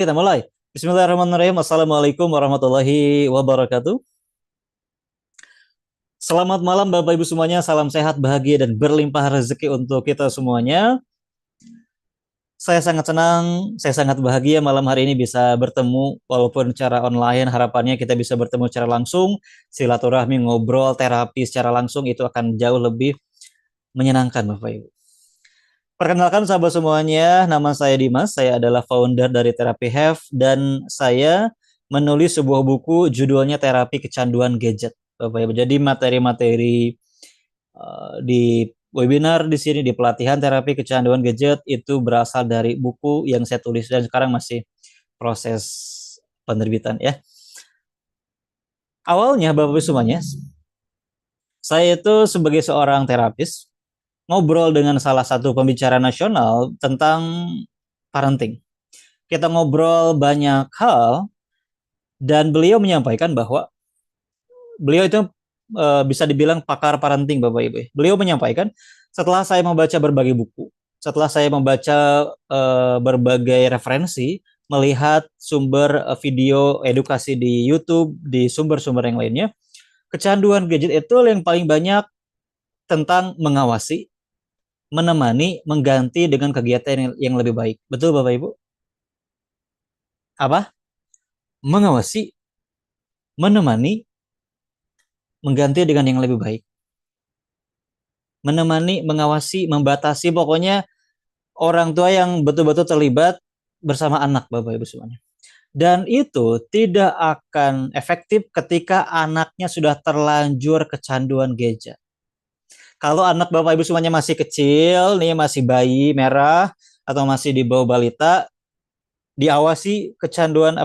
Kita mulai. Bismillahirrahmanirrahim. Assalamualaikum warahmatullahi wabarakatuh. Selamat malam Bapak Ibu semuanya. Salam sehat, bahagia, dan berlimpah rezeki untuk kita semuanya. Saya sangat senang, saya sangat bahagia malam hari ini bisa bertemu walaupun secara online. Harapannya kita bisa bertemu secara langsung, silaturahmi, ngobrol, terapi secara langsung itu akan jauh lebih menyenangkan Bapak Ibu. Perkenalkan sahabat semuanya, nama saya Dimas, saya adalah founder dari Terapi Have dan saya menulis sebuah buku judulnya Terapi Kecanduan Gadget. Bapak Ibu. Jadi materi-materi di webinar di sini di pelatihan terapi kecanduan gadget itu berasal dari buku yang saya tulis dan sekarang masih proses penerbitan ya. Awalnya Bapak Ibu semuanya, saya itu sebagai seorang terapis ngobrol dengan salah satu pembicara nasional tentang parenting. Kita ngobrol banyak hal dan beliau menyampaikan bahwa beliau itu bisa dibilang pakar parenting Bapak Ibu. Beliau menyampaikan setelah saya membaca berbagai buku, setelah saya membaca berbagai referensi, melihat sumber video edukasi di YouTube, di sumber-sumber yang lainnya, kecanduan gadget itu yang paling banyak tentang mengawasi, menemani, mengganti dengan kegiatan yang lebih baik. Betul Bapak Ibu? Apa? Mengawasi, menemani, mengganti dengan yang lebih baik. Menemani, mengawasi, membatasi, pokoknya orang tua yang betul-betul terlibat bersama anak Bapak Ibu semuanya. Dan itu tidak akan efektif ketika anaknya sudah terlanjur kecanduan gadget. Kalau anak Bapak Ibu semuanya masih kecil, nih masih bayi merah atau masih di bawah balita, diawasi kecanduan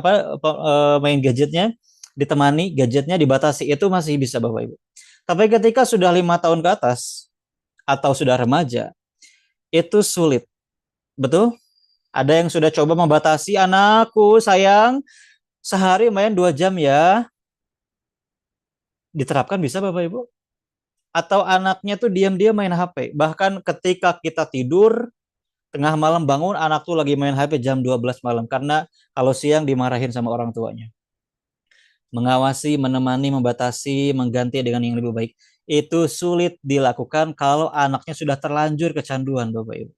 main gadgetnya, ditemani gadgetnya dibatasi, itu masih bisa Bapak Ibu. Tapi ketika sudah 5 tahun ke atas atau sudah remaja, itu sulit. Betul? Ada yang sudah coba membatasi, anakku sayang, sehari main 2 jam ya. Diterapkan bisa Bapak Ibu? Atau anaknya tuh diam-diam main HP. Bahkan ketika kita tidur, tengah malam bangun, anak tuh lagi main HP jam 12 malam. Karena kalau siang dimarahin sama orang tuanya. Mengawasi, menemani, membatasi, mengganti dengan yang lebih baik. Itu sulit dilakukan kalau anaknya sudah terlanjur kecanduan Bapak Ibu.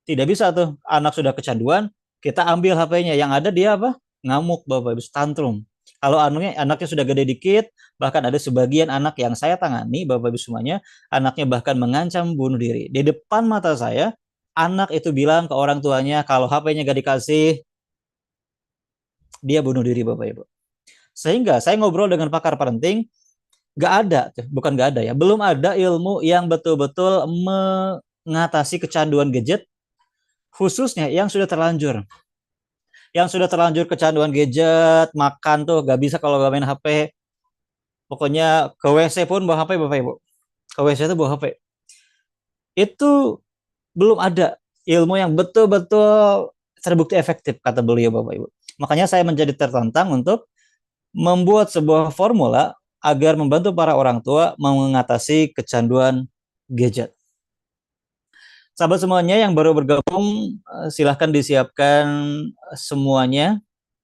Tidak bisa tuh, anak sudah kecanduan, kita ambil HP-nya. Yang ada dia apa? Ngamuk Bapak Ibu, tantrum. Kalau anaknya sudah gede dikit, bahkan ada sebagian anak yang saya tangani, Bapak Ibu semuanya, anaknya bahkan mengancam bunuh diri. Di depan mata saya, anak itu bilang ke orang tuanya, kalau HP-nya gak dikasih, dia bunuh diri Bapak Ibu. Sehingga saya ngobrol dengan pakar parenting, gak ada, bukan gak ada ya, belum ada ilmu yang betul-betul mengatasi kecanduan gadget, khususnya yang sudah terlanjur. Yang sudah terlanjur kecanduan gadget, makan tuh gak bisa kalau gak main HP. Pokoknya ke WC pun bawa HP Bapak Ibu. Ke WC itu bawa HP. Itu belum ada ilmu yang betul-betul terbukti efektif kata beliau Bapak Ibu. Makanya saya menjadi tertantang untuk membuat sebuah formula agar membantu para orang tua mengatasi kecanduan gadget. Sahabat semuanya yang baru bergabung, silahkan disiapkan semuanya,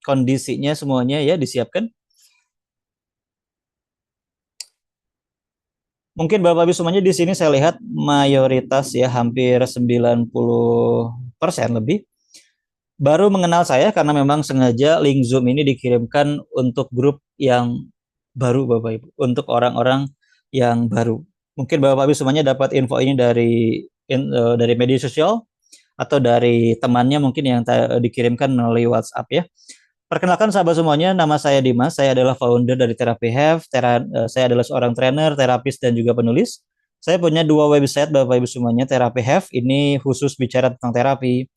kondisinya semuanya ya disiapkan. Mungkin Bapak Ibu semuanya di sini saya lihat mayoritas ya hampir 90% lebih baru mengenal saya karena memang sengaja link Zoom ini dikirimkan untuk grup yang baru Bapak Ibu, untuk orang-orang yang baru. Mungkin Bapak Ibu semuanya dapat info ini dari media sosial atau dari temannya mungkin yang dikirimkan melalui WhatsApp ya. Perkenalkan sahabat semuanya, nama saya Dimas, saya adalah founder dari Terapi Have, saya adalah seorang trainer, terapis, dan juga penulis. Saya punya 2 website Bapak Ibu semuanya, Terapi Have, ini khusus bicara tentang terapi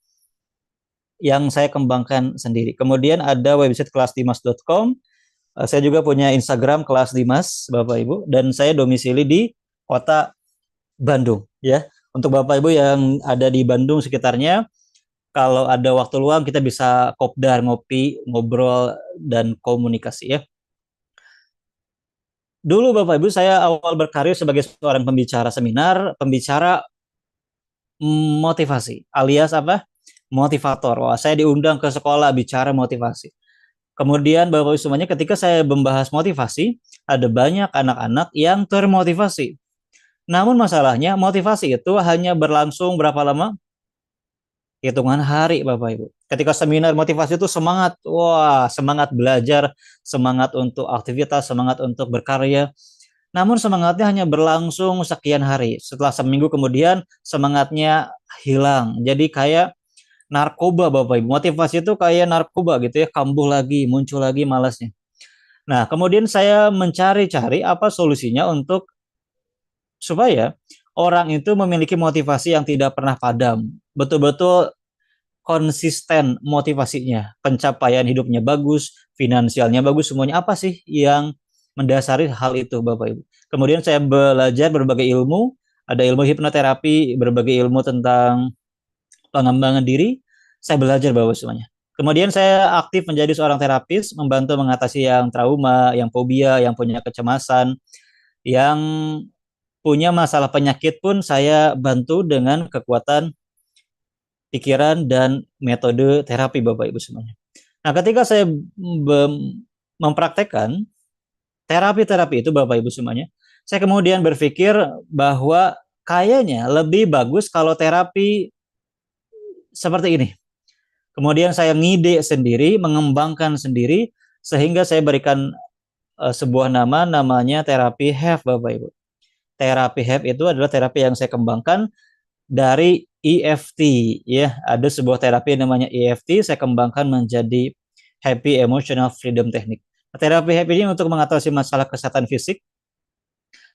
yang saya kembangkan sendiri. Kemudian ada website kelasdimas.com, saya juga punya Instagram Kelas Dimas Bapak Ibu, dan saya domisili di kota Bandung ya. Untuk Bapak Ibu yang ada di Bandung sekitarnya, kalau ada waktu luang kita bisa kopdar, ngopi, ngobrol, dan komunikasi ya. Dulu Bapak Ibu saya awal berkarir sebagai seorang pembicara seminar, pembicara motivasi alias apa? motivator. Wah, saya diundang ke sekolah bicara motivasi. Kemudian Bapak Ibu semuanya ketika saya membahas motivasi, ada banyak anak-anak yang termotivasi. Namun masalahnya motivasi itu hanya berlangsung berapa lama? Hitungan hari Bapak Ibu. Ketika seminar motivasi itu semangat, wah semangat belajar, semangat untuk aktivitas, semangat untuk berkarya. Namun semangatnya hanya berlangsung sekian hari. Setelah seminggu kemudian semangatnya hilang. Jadi kayak narkoba Bapak Ibu. Motivasi itu kayak narkoba gitu ya, kambuh lagi, muncul lagi malasnya. Nah, kemudian saya mencari-cari apa solusinya untuk supaya orang itu memiliki motivasi yang tidak pernah padam. Betul-betul konsisten motivasinya, pencapaian hidupnya bagus, finansialnya bagus, semuanya apa sih yang mendasari hal itu Bapak Ibu. Kemudian saya belajar berbagai ilmu, ada ilmu hipnoterapi, berbagai ilmu tentang pengembangan diri, saya belajar Bapak semuanya. Kemudian saya aktif menjadi seorang terapis, membantu mengatasi yang trauma, yang fobia, yang punya kecemasan, yang punya masalah penyakit pun saya bantu dengan kekuatan pikiran dan metode terapi Bapak Ibu semuanya. Nah, ketika saya mempraktekkan terapi-terapi itu Bapak Ibu semuanya, saya kemudian berpikir bahwa kayaknya lebih bagus kalau terapi seperti ini. Kemudian saya ngide sendiri, mengembangkan sendiri, sehingga saya berikan sebuah nama, namanya terapi HEF Bapak Ibu. Terapi HEF itu adalah terapi yang saya kembangkan dari EFT ya. Ada sebuah terapi yang namanya EFT, saya kembangkan menjadi Happy Emotional Freedom Technique. Terapi HEF ini untuk mengatasi masalah kesehatan fisik.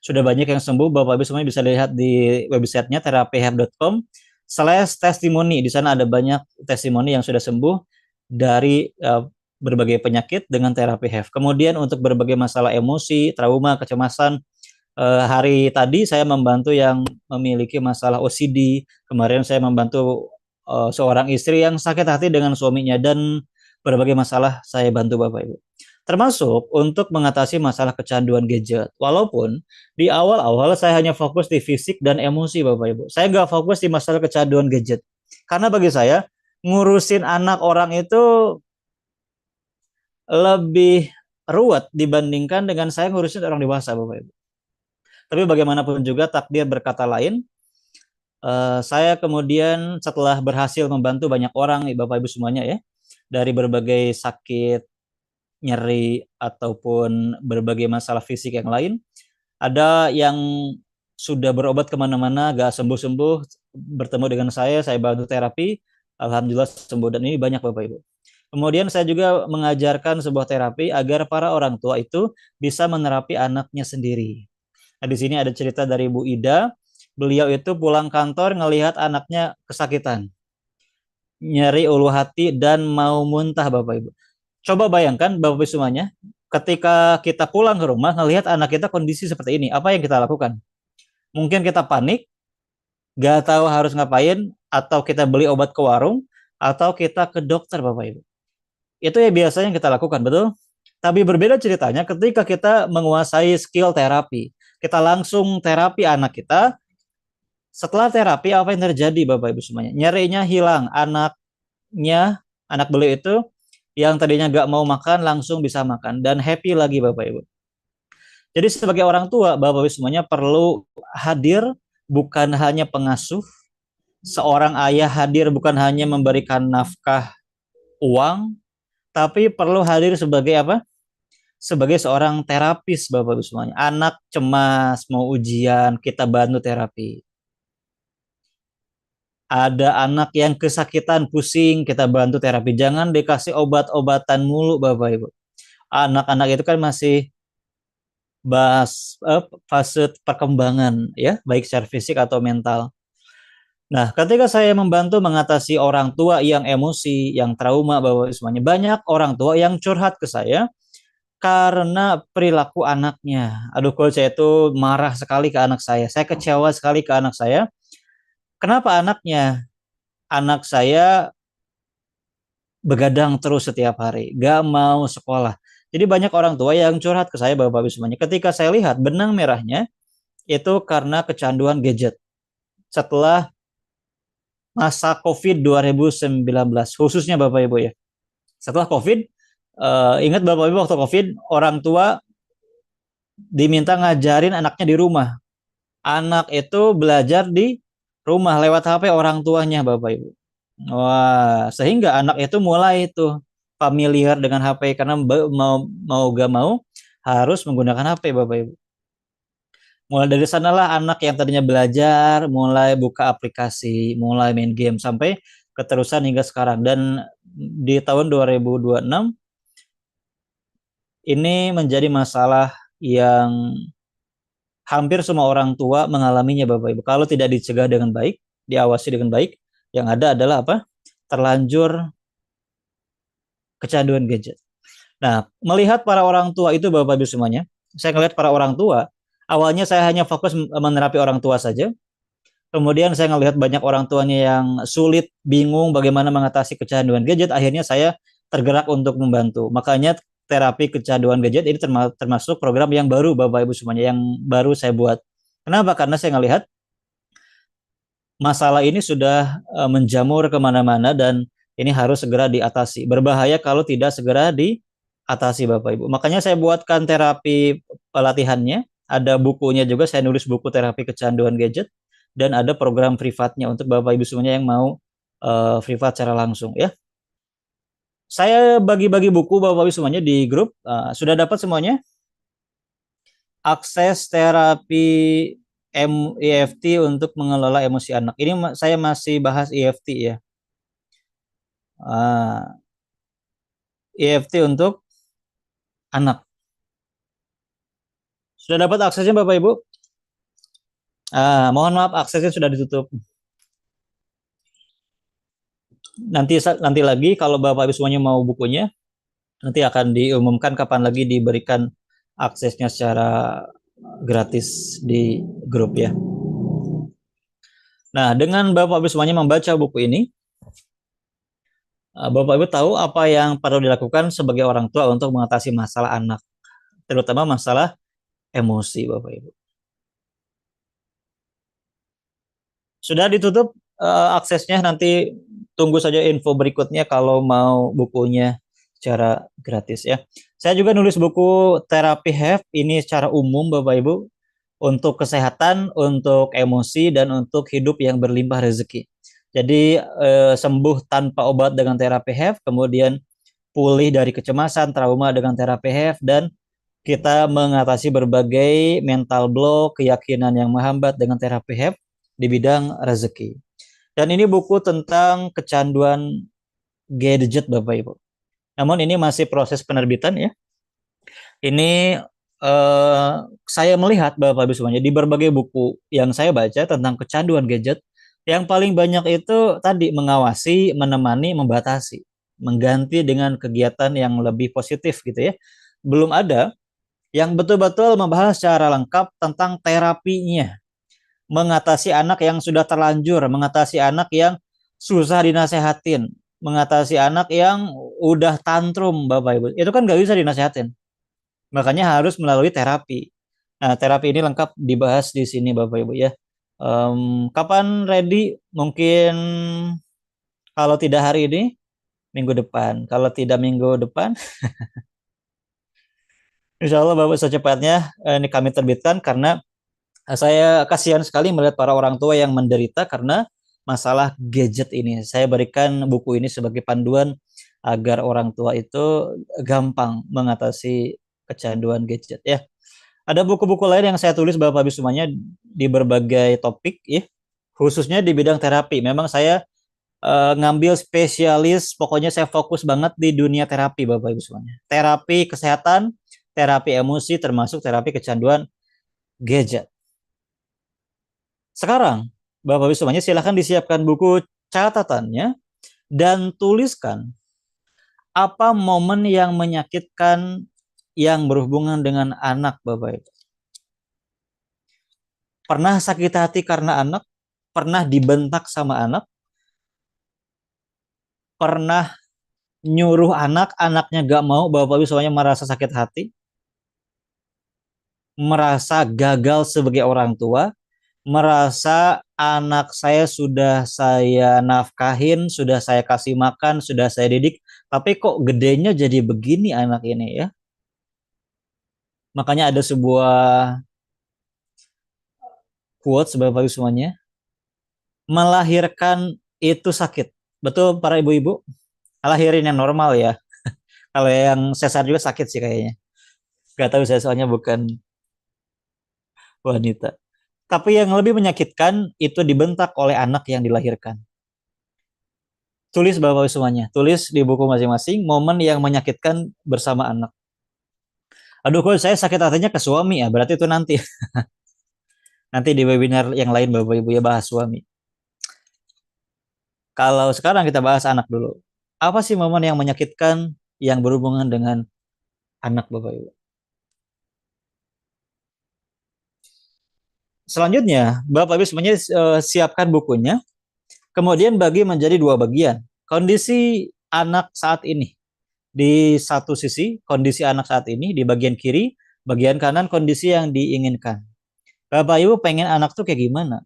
Sudah banyak yang sembuh, Bapak Ibu semuanya bisa lihat di websitenya terapihealth.com/testimoni. Di sana ada banyak testimoni yang sudah sembuh dari berbagai penyakit dengan terapi HEF. Kemudian untuk berbagai masalah emosi, trauma, kecemasan, hari tadi saya membantu yang memiliki masalah OCD. Kemarin saya membantu seorang istri yang sakit hati dengan suaminya dan berbagai masalah saya bantu Bapak Ibu. Termasuk untuk mengatasi masalah kecanduan gadget. Walaupun di awal-awal saya hanya fokus di fisik dan emosi Bapak Ibu. Saya nggak fokus di masalah kecanduan gadget. Karena bagi saya ngurusin anak orang itu lebih ruwet dibandingkan dengan saya ngurusin orang dewasa Bapak Ibu. Tapi bagaimanapun juga takdir berkata lain. Saya kemudian setelah berhasil membantu banyak orang, Bapak Ibu semuanya ya, dari berbagai sakit, nyeri, ataupun berbagai masalah fisik yang lain. Ada yang sudah berobat kemana-mana, gak sembuh-sembuh, bertemu dengan saya bantu terapi, Alhamdulillah sembuh, dan ini banyak Bapak Ibu. Kemudian saya juga mengajarkan sebuah terapi agar para orang tua itu bisa menerapi anaknya sendiri. Nah, di sini ada cerita dari Bu Ida. Beliau itu pulang kantor ngelihat anaknya kesakitan, nyeri ulu hati dan mau muntah Bapak Ibu. Coba bayangkan Bapak Ibu semuanya, ketika kita pulang ke rumah ngelihat anak kita kondisi seperti ini, apa yang kita lakukan? Mungkin kita panik, gak tahu harus ngapain, atau kita beli obat ke warung, atau kita ke dokter Bapak Ibu. Itu ya biasanya yang kita lakukan, betul? Tapi berbeda ceritanya ketika kita menguasai skill terapi. Kita langsung terapi anak kita. Setelah terapi, apa yang terjadi Bapak Ibu semuanya? Nyerinya hilang. Anak beliau itu yang tadinya gak mau makan langsung bisa makan. Dan happy lagi Bapak Ibu. Jadi sebagai orang tua, Bapak Ibu semuanya perlu hadir, bukan hanya pengasuh. Seorang ayah hadir bukan hanya memberikan nafkah uang, tapi perlu hadir sebagai apa? Sebagai seorang terapis Bapak Ibu semuanya. Anak cemas, mau ujian, kita bantu terapi. Ada anak yang kesakitan, pusing, kita bantu terapi. Jangan dikasih obat-obatan mulu Bapak Ibu. Anak-anak itu kan masih fase perkembangan ya, baik secara fisik atau mental. Nah, ketika saya membantu mengatasi orang tua yang emosi, yang trauma Bapak Ibu semuanya, banyak orang tua yang curhat ke saya karena perilaku anaknya. Aduh, kalau saya itu marah sekali ke anak saya kecewa sekali ke anak saya. Kenapa anaknya? Anak saya begadang terus setiap hari, gak mau sekolah. Jadi banyak orang tua yang curhat ke saya Bapak-Bapak semuanya. Ketika saya lihat benang merahnya itu karena kecanduan gadget. Setelah masa COVID 2019 khususnya Bapak Ibu ya. Setelah COVID, ingat Bapak Ibu waktu COVID orang tua diminta ngajarin anaknya di rumah. Anak itu belajar di rumah lewat HP orang tuanya Bapak Ibu. Wah, sehingga anak itu mulai itu familiar dengan HP karena mau mau gak mau harus menggunakan HP Bapak Ibu. Mulai dari sanalah anak yang tadinya belajar mulai buka aplikasi, mulai main game sampai keterusan hingga sekarang. Dan di tahun 2026 ini menjadi masalah yang hampir semua orang tua mengalaminya Bapak Ibu. Kalau tidak dicegah dengan baik, diawasi dengan baik, yang ada adalah apa? Terlanjur kecanduan gadget. Nah, melihat para orang tua itu Bapak Ibu semuanya, saya melihat para orang tua, awalnya saya hanya fokus menerapi orang tua saja. Kemudian saya melihat banyak orang tuanya yang sulit, bingung bagaimana mengatasi kecanduan gadget, akhirnya saya tergerak untuk membantu. Makanya terapi kecanduan gadget ini termasuk program yang baru Bapak Ibu semuanya, yang baru saya buat. Kenapa? Karena saya melihat masalah ini sudah menjamur kemana-mana dan ini harus segera diatasi. Berbahaya kalau tidak segera diatasi Bapak Ibu. Makanya saya buatkan terapi pelatihannya, ada bukunya juga, saya nulis buku terapi kecanduan gadget, dan ada program privatnya untuk Bapak Ibu semuanya yang mau privat secara langsung ya. Saya bagi-bagi buku Bapak Ibu semuanya di grup, sudah dapat semuanya? Akses terapi EFT untuk mengelola emosi anak. Ini saya masih bahas EFT ya. EFT untuk anak. Sudah dapat aksesnya Bapak Ibu? Mohon maaf aksesnya sudah ditutup. Nanti lagi kalau Bapak Ibu semuanya mau bukunya, nanti akan diumumkan kapan lagi diberikan aksesnya secara gratis di grup ya. Nah, dengan Bapak Ibu semuanya membaca buku ini, Bapak Ibu tahu apa yang perlu dilakukan sebagai orang tua untuk mengatasi masalah anak, terutama masalah emosi Bapak Ibu. Sudah ditutup aksesnya, nanti tunggu saja info berikutnya kalau mau bukunya secara gratis ya. Saya juga nulis buku terapi HEV ini secara umum Bapak Ibu, untuk kesehatan, untuk emosi, dan untuk hidup yang berlimpah rezeki. Jadi sembuh tanpa obat dengan terapi HEV, kemudian pulih dari kecemasan, trauma dengan terapi HEV, dan kita mengatasi berbagai mental block, keyakinan yang menghambat dengan terapi HEV di bidang rezeki. Dan ini buku tentang kecanduan gadget Bapak Ibu. Namun ini masih proses penerbitan ya. Ini saya melihat Bapak Ibu semuanya di berbagai buku yang saya baca tentang kecanduan gadget, yang paling banyak itu tadi mengawasi, menemani, membatasi, mengganti dengan kegiatan yang lebih positif gitu ya. Belum ada yang betul-betul membahas secara lengkap tentang terapinya, mengatasi anak yang sudah terlanjur, mengatasi anak yang susah dinasehatin, mengatasi anak yang udah tantrum Bapak Ibu. Itu kan nggak bisa dinasehatin. Makanya harus melalui terapi. Nah, terapi ini lengkap dibahas di sini Bapak Ibu ya. Kapan ready? Mungkin kalau tidak hari ini, minggu depan. Kalau tidak minggu depan, insya Allah Bapak secepatnya ini kami terbitkan, karena saya kasihan sekali melihat para orang tua yang menderita karena masalah gadget ini. Saya berikan buku ini sebagai panduan agar orang tua itu gampang mengatasi kecanduan gadget ya. Ada buku-buku lain yang saya tulis Bapak Ibu semuanya di berbagai topik ya, khususnya di bidang terapi. Memang saya ngambil spesialis, pokoknya saya fokus banget di dunia terapi Bapak Ibu semuanya. Terapi kesehatan, terapi emosi, termasuk terapi kecanduan gadget. Sekarang Bapak Ibu semuanya silahkan disiapkan buku catatannya dan tuliskan apa momen yang menyakitkan yang berhubungan dengan anak Bapak Ibu. Pernah sakit hati karena anak? Pernah dibentak sama anak? Pernah nyuruh anak, anaknya gak mau, Bapak Ibu semuanya merasa sakit hati? Merasa gagal sebagai orang tua? merasa anak saya sudah saya nafkahin, sudah saya kasih makan, sudah saya didik, tapi kok gedenya jadi begini anak ini ya. Makanya ada sebuah quote sebagai semuanya, melahirkan itu sakit. Betul para ibu-ibu? Lahirin yang normal ya. Kalau yang sesar juga sakit sih kayaknya. Gak tahu saya soalnya bukan wanita. Tapi yang lebih menyakitkan itu dibentak oleh anak yang dilahirkan. Tulis Bapak semuanya. Tulis di buku masing-masing momen yang menyakitkan bersama anak. Aduh, kok saya sakit hatinya ke suami ya. Berarti itu nanti. Nanti di webinar yang lain Bapak Ibu ya bahas suami. Kalau sekarang kita bahas anak dulu. Apa sih momen yang menyakitkan yang berhubungan dengan anak Bapak Ibu? Selanjutnya, Bapak Ibu semuanya siapkan bukunya. Kemudian bagi menjadi dua bagian. Kondisi anak saat ini. Di satu sisi, kondisi anak saat ini. Di bagian kiri, bagian kanan, kondisi yang diinginkan. Bapak Ibu pengen anak tuh kayak gimana?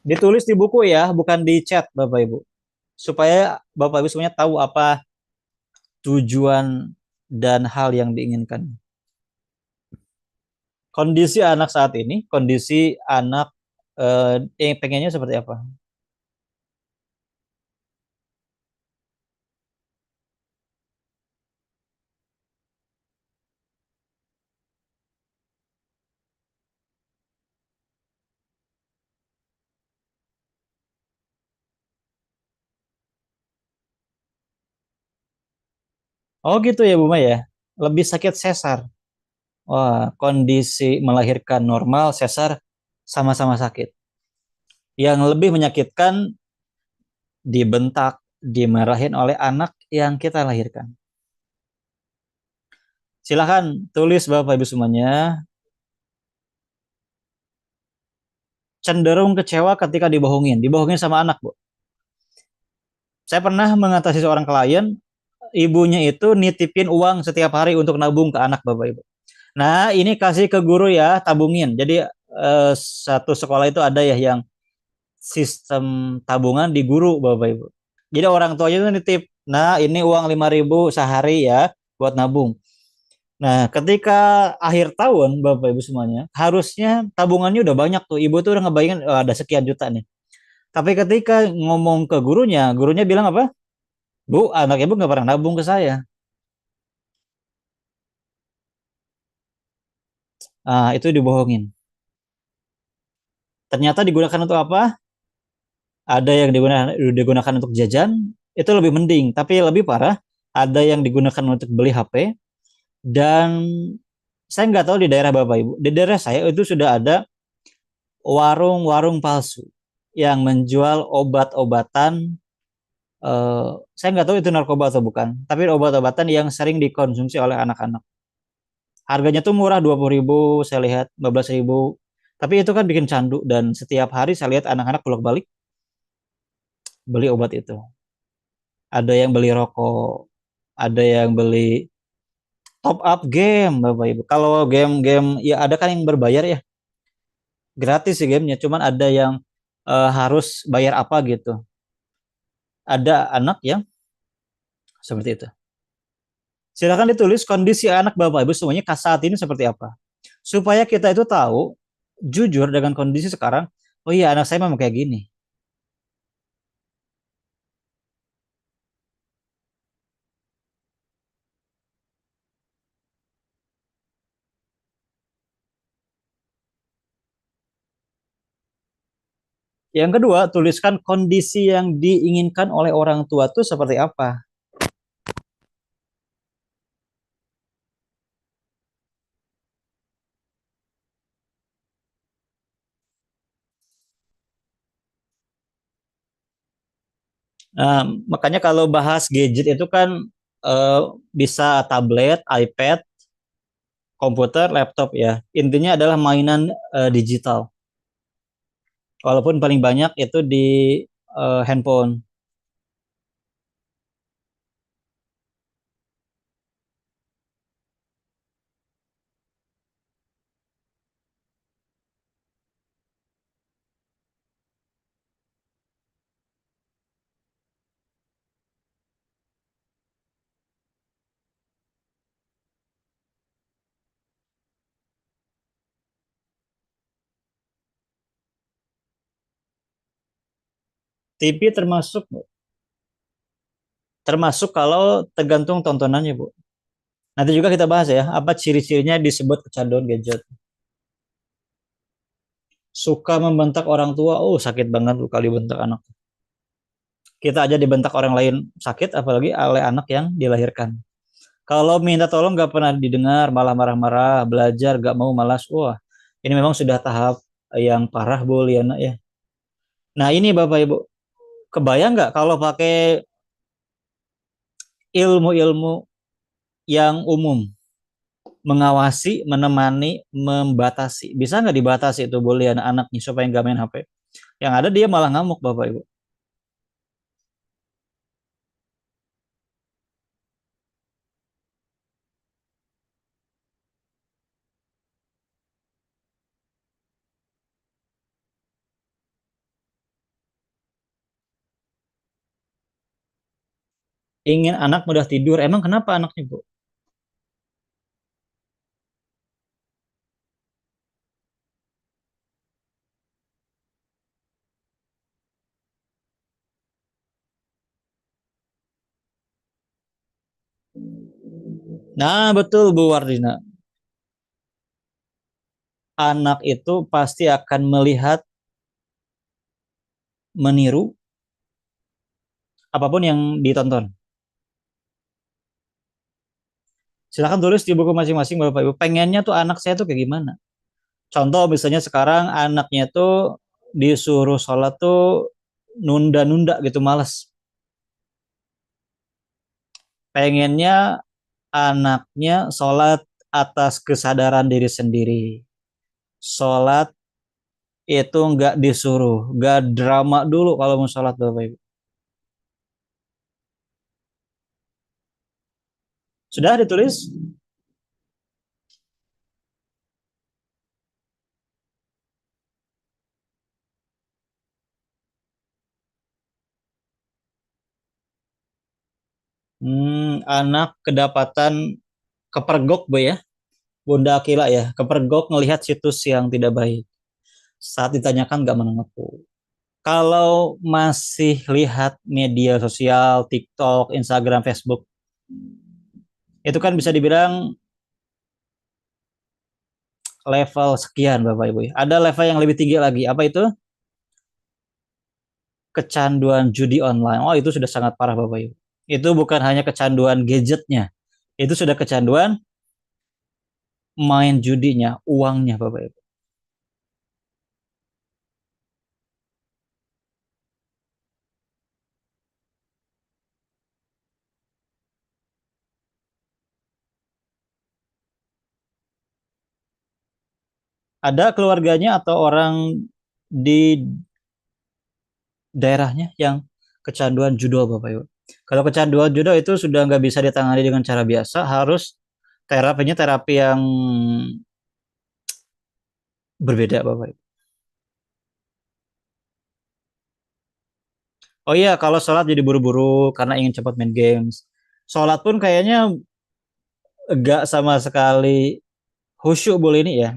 Ditulis di buku ya, bukan di chat Bapak Ibu. Supaya Bapak Ibu semuanya tahu apa tujuan dan hal yang diinginkan. Kondisi anak saat ini, kondisi anak yang pengennya seperti apa? Oh gitu ya Bu Maya ya. Lebih sakit sesar. Wah, kondisi melahirkan normal, sesar sama-sama sakit. Yang lebih menyakitkan dibentak, dimarahin oleh anak yang kita lahirkan. Silahkan tulis Bapak Ibu semuanya. Cenderung kecewa ketika dibohongin. Dibohongin sama anak, Bu. Saya pernah mengatasi seorang klien, ibunya itu nitipin uang setiap hari untuk nabung ke anak Bapak Ibu. Nah, ini kasih ke guru ya, tabungin. Jadi satu sekolah itu ada ya yang sistem tabungan di guru Bapak Ibu. Jadi orang tuanya itu nitip, nah ini uang 5.000 sehari ya buat nabung. Nah, ketika akhir tahun Bapak Ibu semuanya, harusnya tabungannya udah banyak tuh. Ibu tuh udah ngebayangin oh, ada sekian juta nih. Tapi ketika ngomong ke gurunya, gurunya bilang apa? Bu, anak ibu nggak pernah nabung ke saya. Ah, itu dibohongin. Ternyata digunakan untuk apa? Ada yang digunakan untuk jajan, itu lebih mending. Tapi lebih parah, ada yang digunakan untuk beli HP. Dan saya nggak tahu di daerah Bapak Ibu. Di daerah saya itu sudah ada warung-warung palsu yang menjual obat-obatan. Saya nggak tahu itu narkoba atau bukan. Tapi obat-obatan yang sering dikonsumsi oleh anak-anak. Harganya tuh murah 20.000, saya lihat 15.000. Tapi itu kan bikin candu dan setiap hari saya lihat anak-anak bolak-balik beli obat itu. Ada yang beli rokok, ada yang beli top up game, Bapak Ibu. Kalau game-game ya ada kan yang berbayar ya, gratis sih gamenya. Cuman ada yang harus bayar apa gitu. Ada anak yang seperti itu. Silakan ditulis kondisi anak Bapak Ibu semuanya saat ini seperti apa. Supaya kita itu tahu jujur dengan kondisi sekarang, oh iya anak saya memang kayak gini. Yang kedua, tuliskan kondisi yang diinginkan oleh orang tua itu seperti apa. Nah, makanya kalau bahas gadget itu kan eh, bisa tablet, iPad, komputer, laptop ya. Intinya adalah mainan digital. Walaupun paling banyak itu di handphone. TV termasuk termasuk kalau tergantung tontonannya, Bu. Nanti juga kita bahas ya, apa ciri-cirinya disebut kecanduan gadget. Suka membentak orang tua, oh sakit banget lu kali bentak anak. Kita aja dibentak orang lain sakit, apalagi oleh anak yang dilahirkan. Kalau minta tolong gak pernah didengar, malah marah-marah, belajar gak mau malas. Wah, ini memang sudah tahap yang parah, Bu Liana ya. Nah ini Bapak Ibu, kebayang nggak kalau pakai ilmu-ilmu yang umum, mengawasi, menemani, membatasi. Bisa nggak dibatasi itu Bu Liana anaknya supaya nggak main HP? Yang ada dia malah ngamuk Bapak Ibu. Ingin anak mudah tidur, emang kenapa anaknya Bu? Nah betul Bu Wardina, anak itu pasti akan melihat, meniru apapun yang ditonton. Silahkan tulis di buku masing-masing Bapak Ibu. Pengennya tuh anak saya tuh kayak gimana? Contoh misalnya sekarang anaknya tuh disuruh sholat tuh nunda-nunda gitu, males. Pengennya anaknya sholat atas kesadaran diri sendiri. Sholat itu nggak disuruh, nggak drama dulu kalau mau sholat Bapak Ibu. Sudah ditulis? Anak kedapatan kepergok Bu ya, Bunda Akila ya, kepergok ngelihat situs yang tidak baik. Saat ditanyakan nggak mengaku. Kalau masih lihat media sosial, TikTok, Instagram, Facebook, itu kan bisa dibilang level sekian Bapak Ibu ya. Ada level yang lebih tinggi lagi. Apa itu? Kecanduan judi online. Oh, itu sudah sangat parah Bapak Ibu. Itu bukan hanya kecanduan gadgetnya. Itu sudah kecanduan main judinya, uangnya Bapak Ibu. Ada keluarganya atau orang di daerahnya yang kecanduan judo Bapak Ibu. Kalau kecanduan judo itu sudah nggak bisa ditangani dengan cara biasa, harus terapinya terapi yang berbeda Bapak Ibu. Oh iya, kalau sholat jadi buru-buru karena ingin cepat main games. Sholat pun kayaknya enggak sama sekali khusyuk boleh ini ya.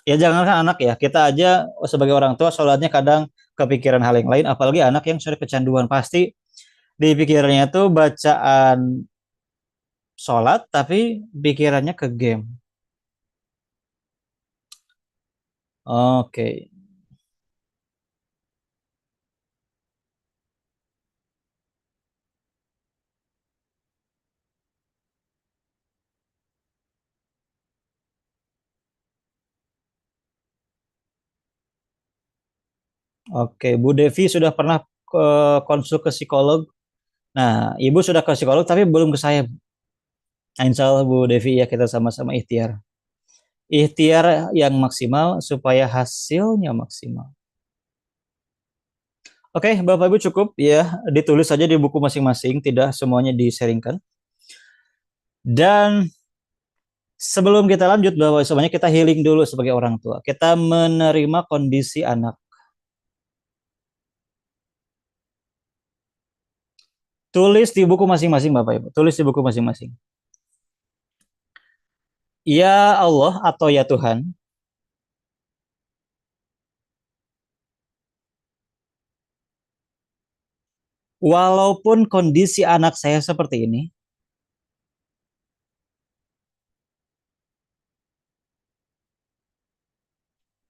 Ya jangankan anak ya, kita aja sebagai orang tua sholatnya kadang kepikiran hal yang lain, apalagi anak yang sudah kecanduan pasti di pikirannya tuh bacaan sholat tapi pikirannya ke game. Oke, oke. Bu Devi sudah pernah ke konsul ke psikolog. Nah, Ibu sudah ke psikolog tapi belum ke saya. Nah, insya Allah Bu Devi ya kita sama-sama ikhtiar. Ikhtiar yang maksimal supaya hasilnya maksimal. Oke, Bapak Ibu cukup ya ditulis saja di buku masing-masing, tidak semuanya diseringkan. Dan sebelum kita lanjut, Bapak Ibu semuanya kita healing dulu sebagai orang tua. Kita menerima kondisi anak. Tulis di buku masing-masing, Bapak Ibu. Tulis di buku masing-masing. Ya Allah atau ya Tuhan, Walaupun kondisi anak saya seperti ini,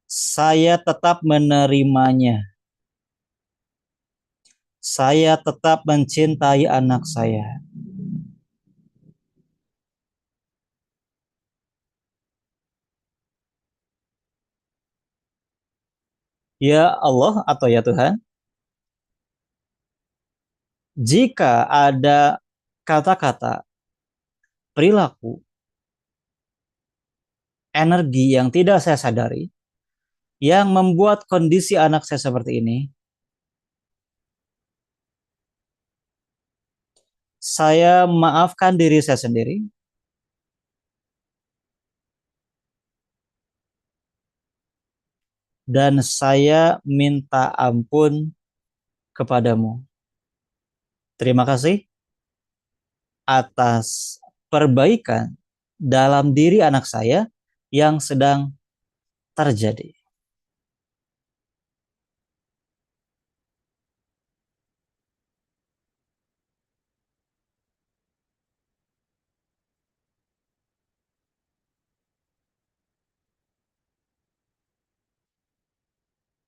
saya tetap menerimanya. Saya tetap mencintai anak saya. Ya Allah atau ya Tuhan, jika ada kata-kata, perilaku, energi yang tidak saya sadari, yang membuat kondisi anak saya seperti ini, saya maafkan diri saya sendiri dan saya minta ampun kepadamu. Terima kasih atas perbaikan dalam diri anak saya yang sedang terjadi.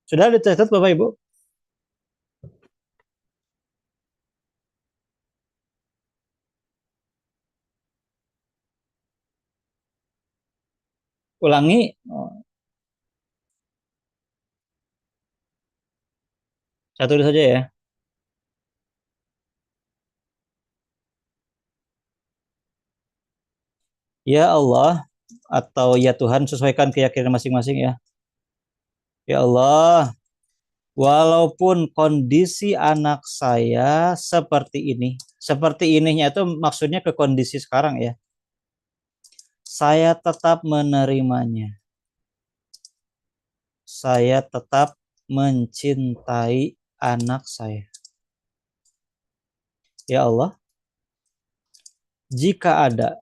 Sudah dicatat Bapak Ibu? Ulangi. Oh, satu saja ya. Ya Allah atau ya Tuhan, sesuaikan keyakinan masing-masing ya. Ya Allah, walaupun kondisi anak saya seperti ininya itu maksudnya ke kondisi sekarang ya. Saya tetap menerimanya. Saya tetap mencintai anak saya. Ya Allah, jika ada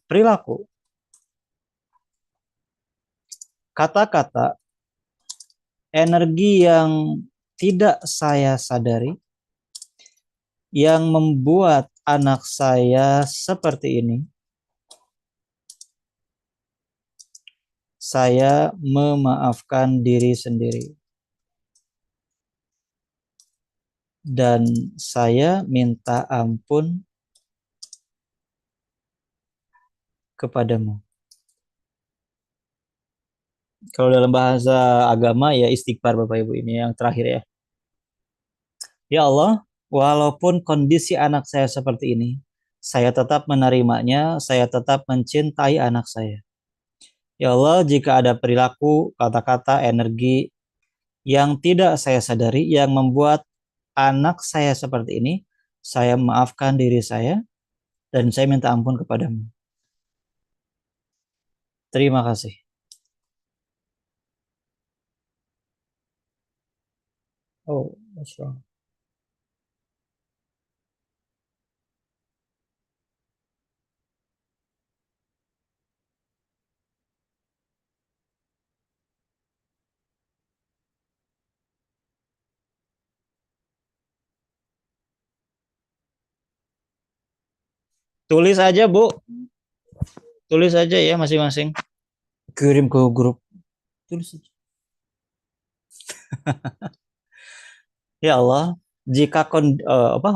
perilaku, kata-kata, energi yang tidak saya sadari, yang membuat anak saya seperti ini, saya memaafkan diri sendiri. Dan saya minta ampun kepadamu. Kalau dalam bahasa agama ya istighfar Bapak Ibu, ini yang terakhir ya. Ya Allah, walaupun kondisi anak saya seperti ini, saya tetap menerimanya, saya tetap mencintai anak saya. Ya Allah, jika ada perilaku, kata-kata, energi yang tidak saya sadari, yang membuat anak saya seperti ini, saya maafkan diri saya, dan saya minta ampun kepadamu. Terima kasih. Oh, Masya Allah. Tulis aja, Bu. Tulis aja ya masing-masing. Kirim ke grup. Tulis aja. Ya Allah, jika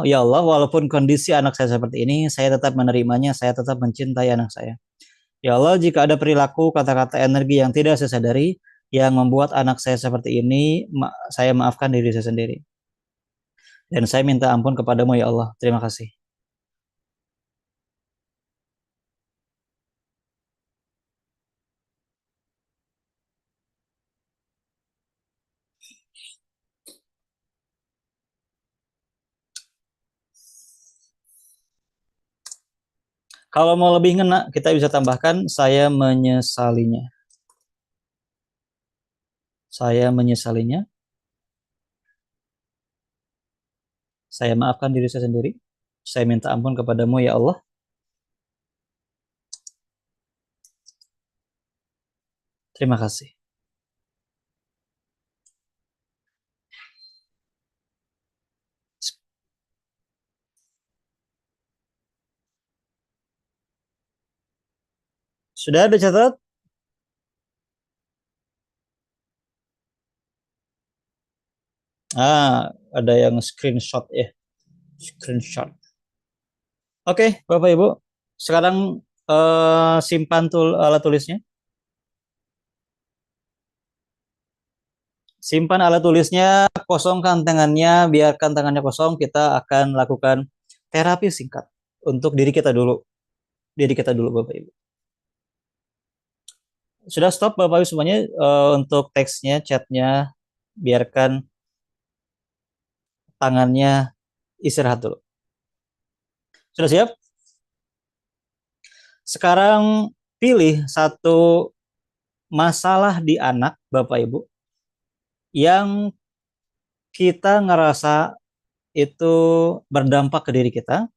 ya Allah, walaupun kondisi anak saya seperti ini, saya tetap menerimanya, saya tetap mencintai anak saya. Ya Allah, jika ada perilaku, kata-kata, energi yang tidak saya sadari, yang membuat anak saya seperti ini, saya maafkan diri saya sendiri. Dan saya minta ampun kepadamu ya Allah. Terima kasih. Kalau mau lebih ngena, kita bisa tambahkan, saya menyesalinya. Saya menyesalinya. Saya maafkan diri saya sendiri. Saya minta ampun kepadamu ya Allah. Terima kasih. Sudah ada catat? Ah, ada yang screenshot ya. Screenshot. Oke, Bapak Ibu. Sekarang simpan alat tulisnya. Simpan alat tulisnya, kosongkan tangannya, biarkan tangannya kosong. Kita akan lakukan terapi singkat untuk diri kita dulu. Diri kita dulu, Bapak Ibu. Sudah stop Bapak Ibu semuanya untuk teksnya, chatnya, biarkan tangannya istirahat dulu. Sudah siap? Sekarang pilih satu masalah di anak Bapak Ibu yang kita ngerasa itu berdampak ke diri kita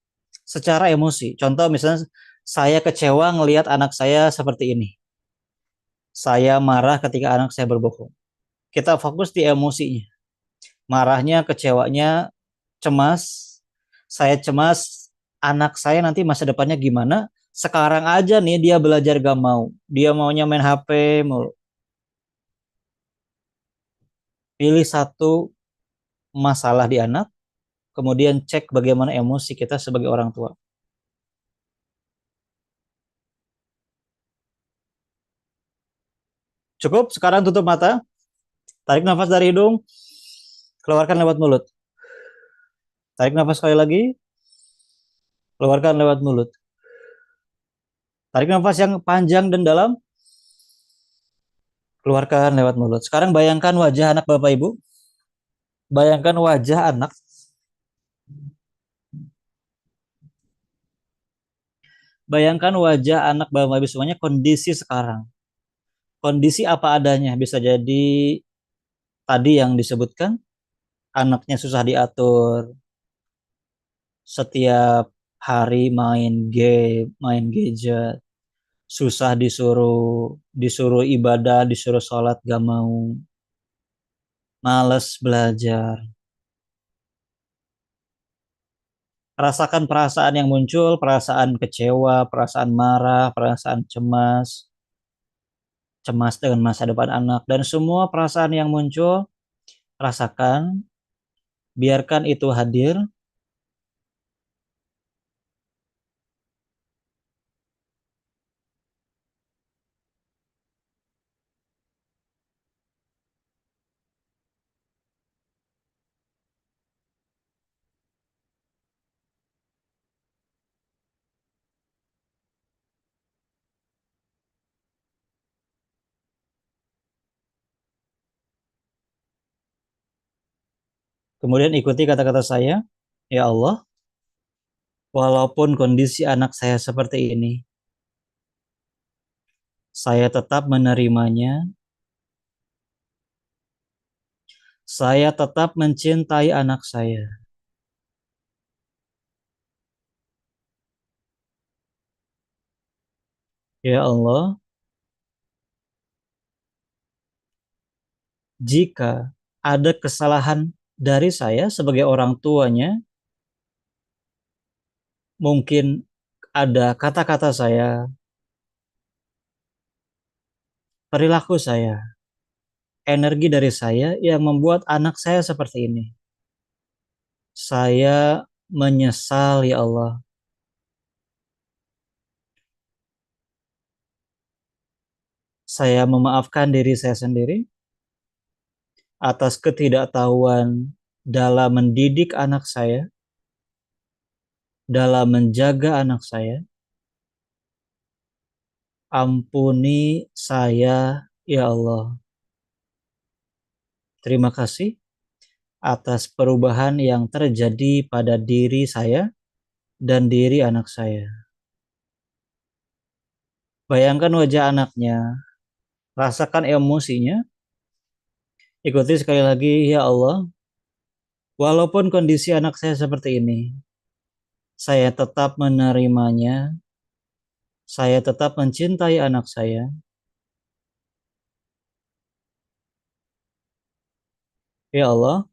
secara emosi. Contoh misalnya saya kecewa ngelihat anak saya seperti ini. Saya marah ketika anak saya berbohong. Kita fokus di emosinya. Marahnya, kecewanya, cemas. Saya cemas anak saya nanti masa depannya gimana. Sekarang aja nih dia belajar gak mau. Dia maunya main HP mulu. Pilih satu masalah di anak, kemudian cek bagaimana emosi kita sebagai orang tua. Cukup, sekarang tutup mata, tarik nafas dari hidung, keluarkan lewat mulut. Tarik nafas sekali lagi, keluarkan lewat mulut. Tarik nafas yang panjang dan dalam, keluarkan lewat mulut. Sekarang bayangkan wajah anak Bapak Ibu. Bayangkan wajah anak. Bayangkan wajah anak Bapak Ibu semuanya kondisi sekarang. Kondisi apa adanya. Bisa jadi tadi yang disebutkan, anaknya susah diatur, setiap hari main game, main gadget, susah disuruh disuruh ibadah, disuruh sholat gak mau, males belajar. Rasakan perasaan yang muncul, perasaan kecewa, perasaan marah, perasaan cemas, cemas dengan masa depan anak, dan semua perasaan yang muncul, rasakan, biarkan itu hadir. Kemudian ikuti kata-kata saya, ya Allah, walaupun kondisi anak saya seperti ini, saya tetap menerimanya, saya tetap mencintai anak saya. Ya Allah, jika ada kesalahan dari saya sebagai orang tuanya, mungkin ada kata-kata saya, perilaku saya, energi dari saya yang membuat anak saya seperti ini. Saya menyesal ya Allah. Saya memaafkan diri saya sendiri atas ketidaktahuan dalam mendidik anak saya, dalam menjaga anak saya. Ampuni saya ya Allah. Terima kasih atas perubahan yang terjadi pada diri saya dan diri anak saya. Bayangkan wajah anaknya, rasakan emosinya. Ikuti sekali lagi, ya Allah, walaupun kondisi anak saya seperti ini, saya tetap menerimanya, saya tetap mencintai anak saya. Ya Allah,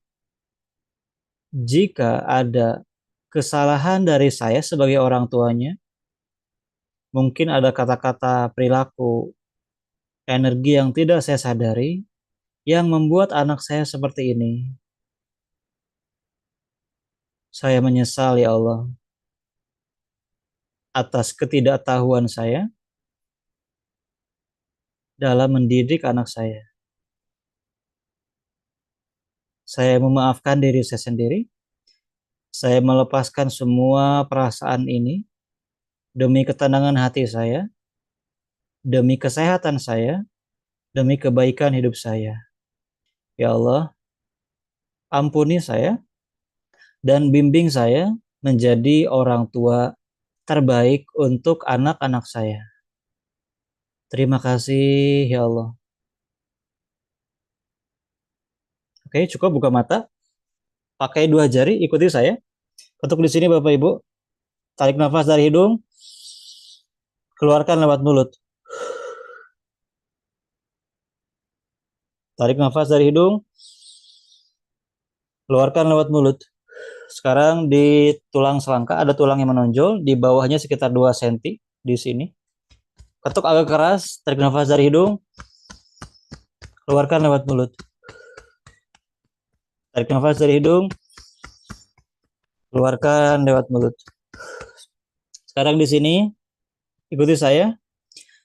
jika ada kesalahan dari saya sebagai orang tuanya, Mungkin ada kata-kata perilaku, energi yang tidak saya sadari yang membuat anak saya seperti ini. Saya menyesal ya Allah atas ketidaktahuan saya dalam mendidik anak saya. Saya memaafkan diri saya sendiri. Saya melepaskan semua perasaan ini demi ketenangan hati saya, demi kesehatan saya, demi kebaikan hidup saya. Ya Allah, ampuni saya dan bimbing saya menjadi orang tua terbaik untuk anak-anak saya. Terima kasih ya Allah. Oke, cukup buka mata. Pakai dua jari, ikuti saya. Ketuk di sini Bapak Ibu. Tarik nafas dari hidung, keluarkan lewat mulut. Tarik nafas dari hidung, keluarkan lewat mulut. Sekarang di tulang selangka ada tulang yang menonjol, di bawahnya sekitar 2 cm di sini. Ketuk agak keras, tarik nafas dari hidung, keluarkan lewat mulut. Tarik nafas dari hidung, keluarkan lewat mulut. Sekarang di sini, ikuti saya.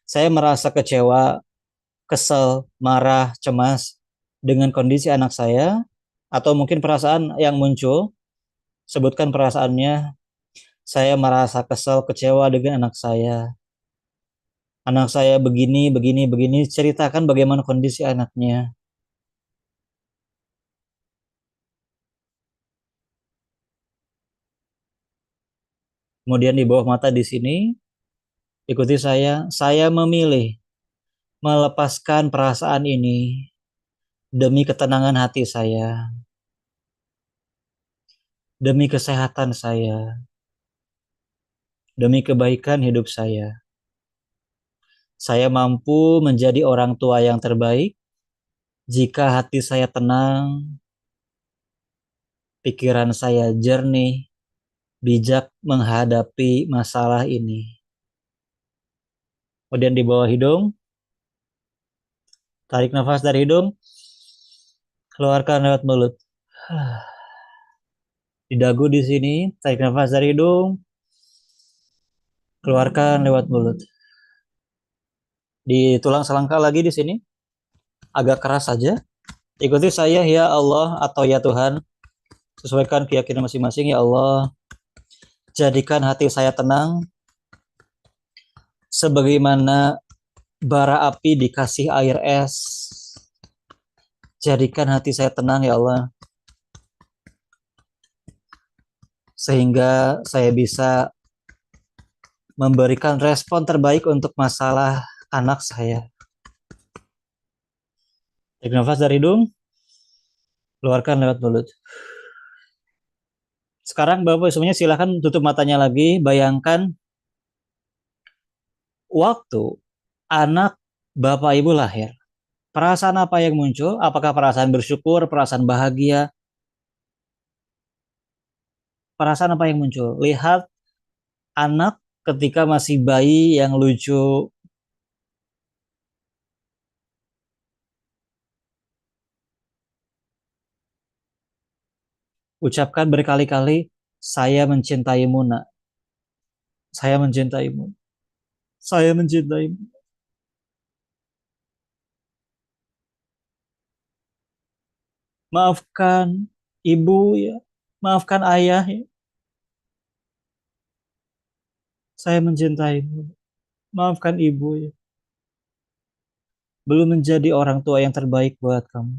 Saya merasa kecewa, kesel, marah, cemas dengan kondisi anak saya, atau mungkin perasaan yang muncul. Sebutkan perasaannya. Saya merasa kesel, kecewa dengan anak saya. Anak saya begini, begini, begini. Ceritakan bagaimana kondisi anaknya. Kemudian di bawah mata di sini, ikuti saya. Saya memilih melepaskan perasaan ini demi ketenangan hati saya, demi kesehatan saya, demi kebaikan hidup saya. Saya mampu menjadi orang tua yang terbaik jika hati saya tenang, pikiran saya jernih, bijak menghadapi masalah ini. Kemudian di bawah hidung, tarik nafas dari hidung, keluarkan lewat mulut. Di dagu di sini, tarik nafas dari hidung, keluarkan lewat mulut. Di tulang selangka lagi di sini, agak keras saja. Ikuti saya ya Allah atau ya Tuhan, sesuaikan keyakinan masing-masing ya Allah. Jadikan hati saya tenang, sebagaimana bara api dikasih air es. Jadikan hati saya tenang ya Allah, sehingga saya bisa memberikan respon terbaik untuk masalah anak saya. Tarik nafas dari hidung, keluarkan lewat mulut. Sekarang Bapak semuanya silahkan tutup matanya lagi. Bayangkan waktu anak Bapak Ibu lahir. Perasaan apa yang muncul? Apakah perasaan bersyukur, perasaan bahagia? Perasaan apa yang muncul? Lihat anak ketika masih bayi yang lucu. Ucapkan berkali-kali, saya mencintaimu nak. Saya mencintaimu. Saya mencintaimu. Maafkan ibu ya. Maafkan ayah ya. Saya mencintaimu. Maafkan ibu ya. Belum menjadi orang tua yang terbaik buat kamu.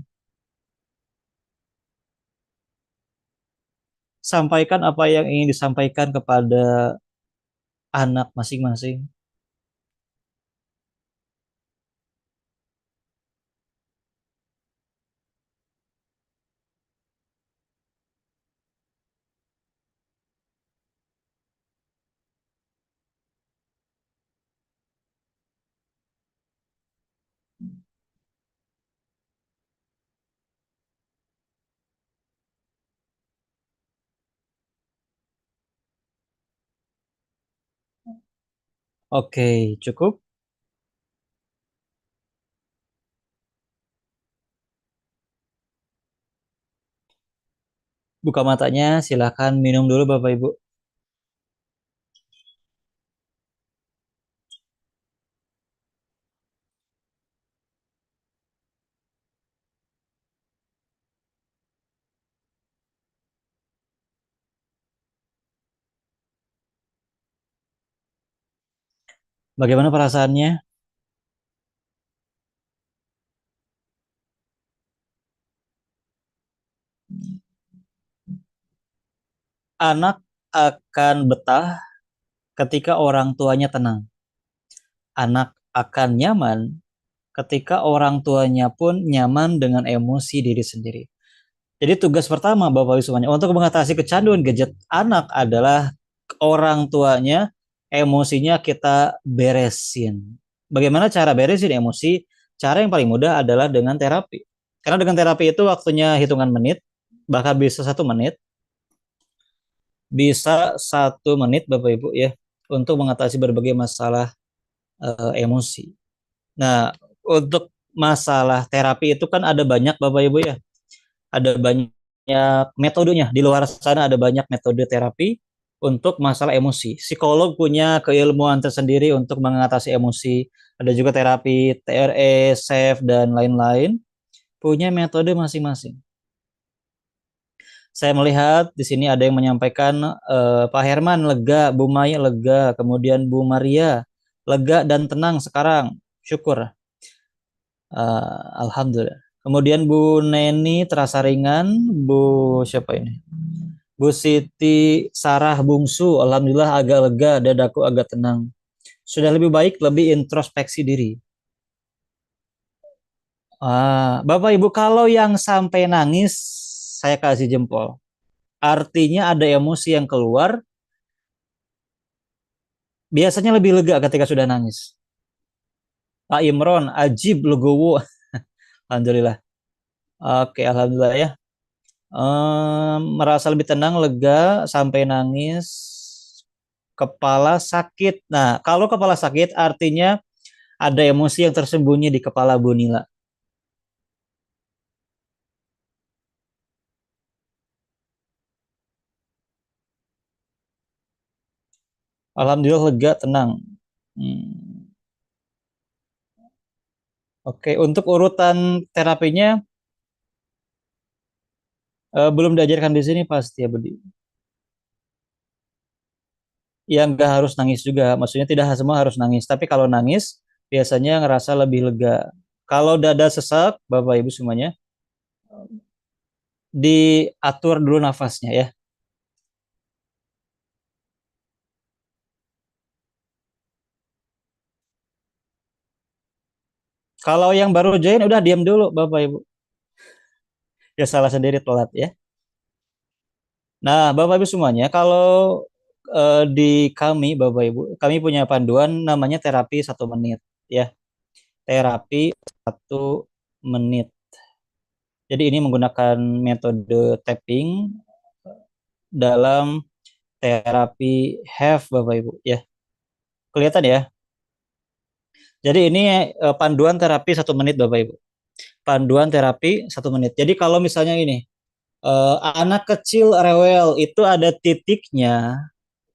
Sampaikan apa yang ingin disampaikan kepada anak masing-masing. Oke, cukup. Buka matanya, silakan minum dulu Bapak Ibu. Bagaimana perasaannya? Anak akan betah ketika orang tuanya tenang. Anak akan nyaman ketika orang tuanya pun nyaman dengan emosi diri sendiri. Jadi tugas pertama Bapak Ibu semuanya untuk mengatasi kecanduan gadget anak adalah orang tuanya emosinya kita beresin. Bagaimana cara beresin emosi? Cara yang paling mudah adalah dengan terapi. Karena dengan terapi itu waktunya hitungan menit, bahkan bisa 1 menit, bisa 1 menit Bapak Ibu ya untuk mengatasi berbagai masalah emosi. Nah, untuk masalah terapi itu kan ada banyak Bapak Ibu ya, ada banyak metodenya. Di luar sana ada banyak metode terapi untuk masalah emosi. Psikolog punya keilmuan tersendiri untuk mengatasi emosi. Ada juga terapi TRE, SAFE, dan lain-lain. Punya metode masing-masing. Saya melihat di sini ada yang menyampaikan Pak Herman lega, Bu Maya lega, kemudian Bu Maria lega dan tenang sekarang. Syukur. Alhamdulillah. Kemudian Bu Neni terasa ringan, Bu siapa ini? Bu Siti Sarah Bungsu, alhamdulillah agak lega, dadaku agak tenang. Sudah lebih baik, lebih introspeksi diri. Bapak Ibu, kalau yang sampai nangis, saya kasih jempol. Artinya ada emosi yang keluar, biasanya lebih lega ketika sudah nangis. Pak Imron, Ajib, Legowo, alhamdulillah. Oke, alhamdulillah ya. Merasa lebih tenang, lega, sampai nangis, kepala sakit. Nah, kalau kepala sakit artinya ada emosi yang tersembunyi di kepala Bu Nila. Alhamdulillah lega, tenang. Hmm, Oke, untuk urutan terapinya belum diajarkan di sini pasti ya Budi. Ya nggak harus nangis juga, maksudnya tidak semua harus nangis. Tapi kalau nangis biasanya ngerasa lebih lega. Kalau dada sesak, Bapak Ibu semuanya diatur dulu nafasnya ya. Kalau yang baru join udah diam dulu Bapak Ibu. Ya salah sendiri telat ya. Nah, Bapak Ibu semuanya, kalau di kami, Bapak Ibu, kami punya panduan namanya terapi 1 menit, ya. Terapi 1 menit. Jadi ini menggunakan metode tapping dalam terapi HEV, Bapak Ibu, ya. Kelihatan ya. Jadi ini panduan terapi 1 menit, Bapak Ibu. Panduan terapi 1 menit. Jadi kalau misalnya ini anak kecil rewel itu ada titiknya,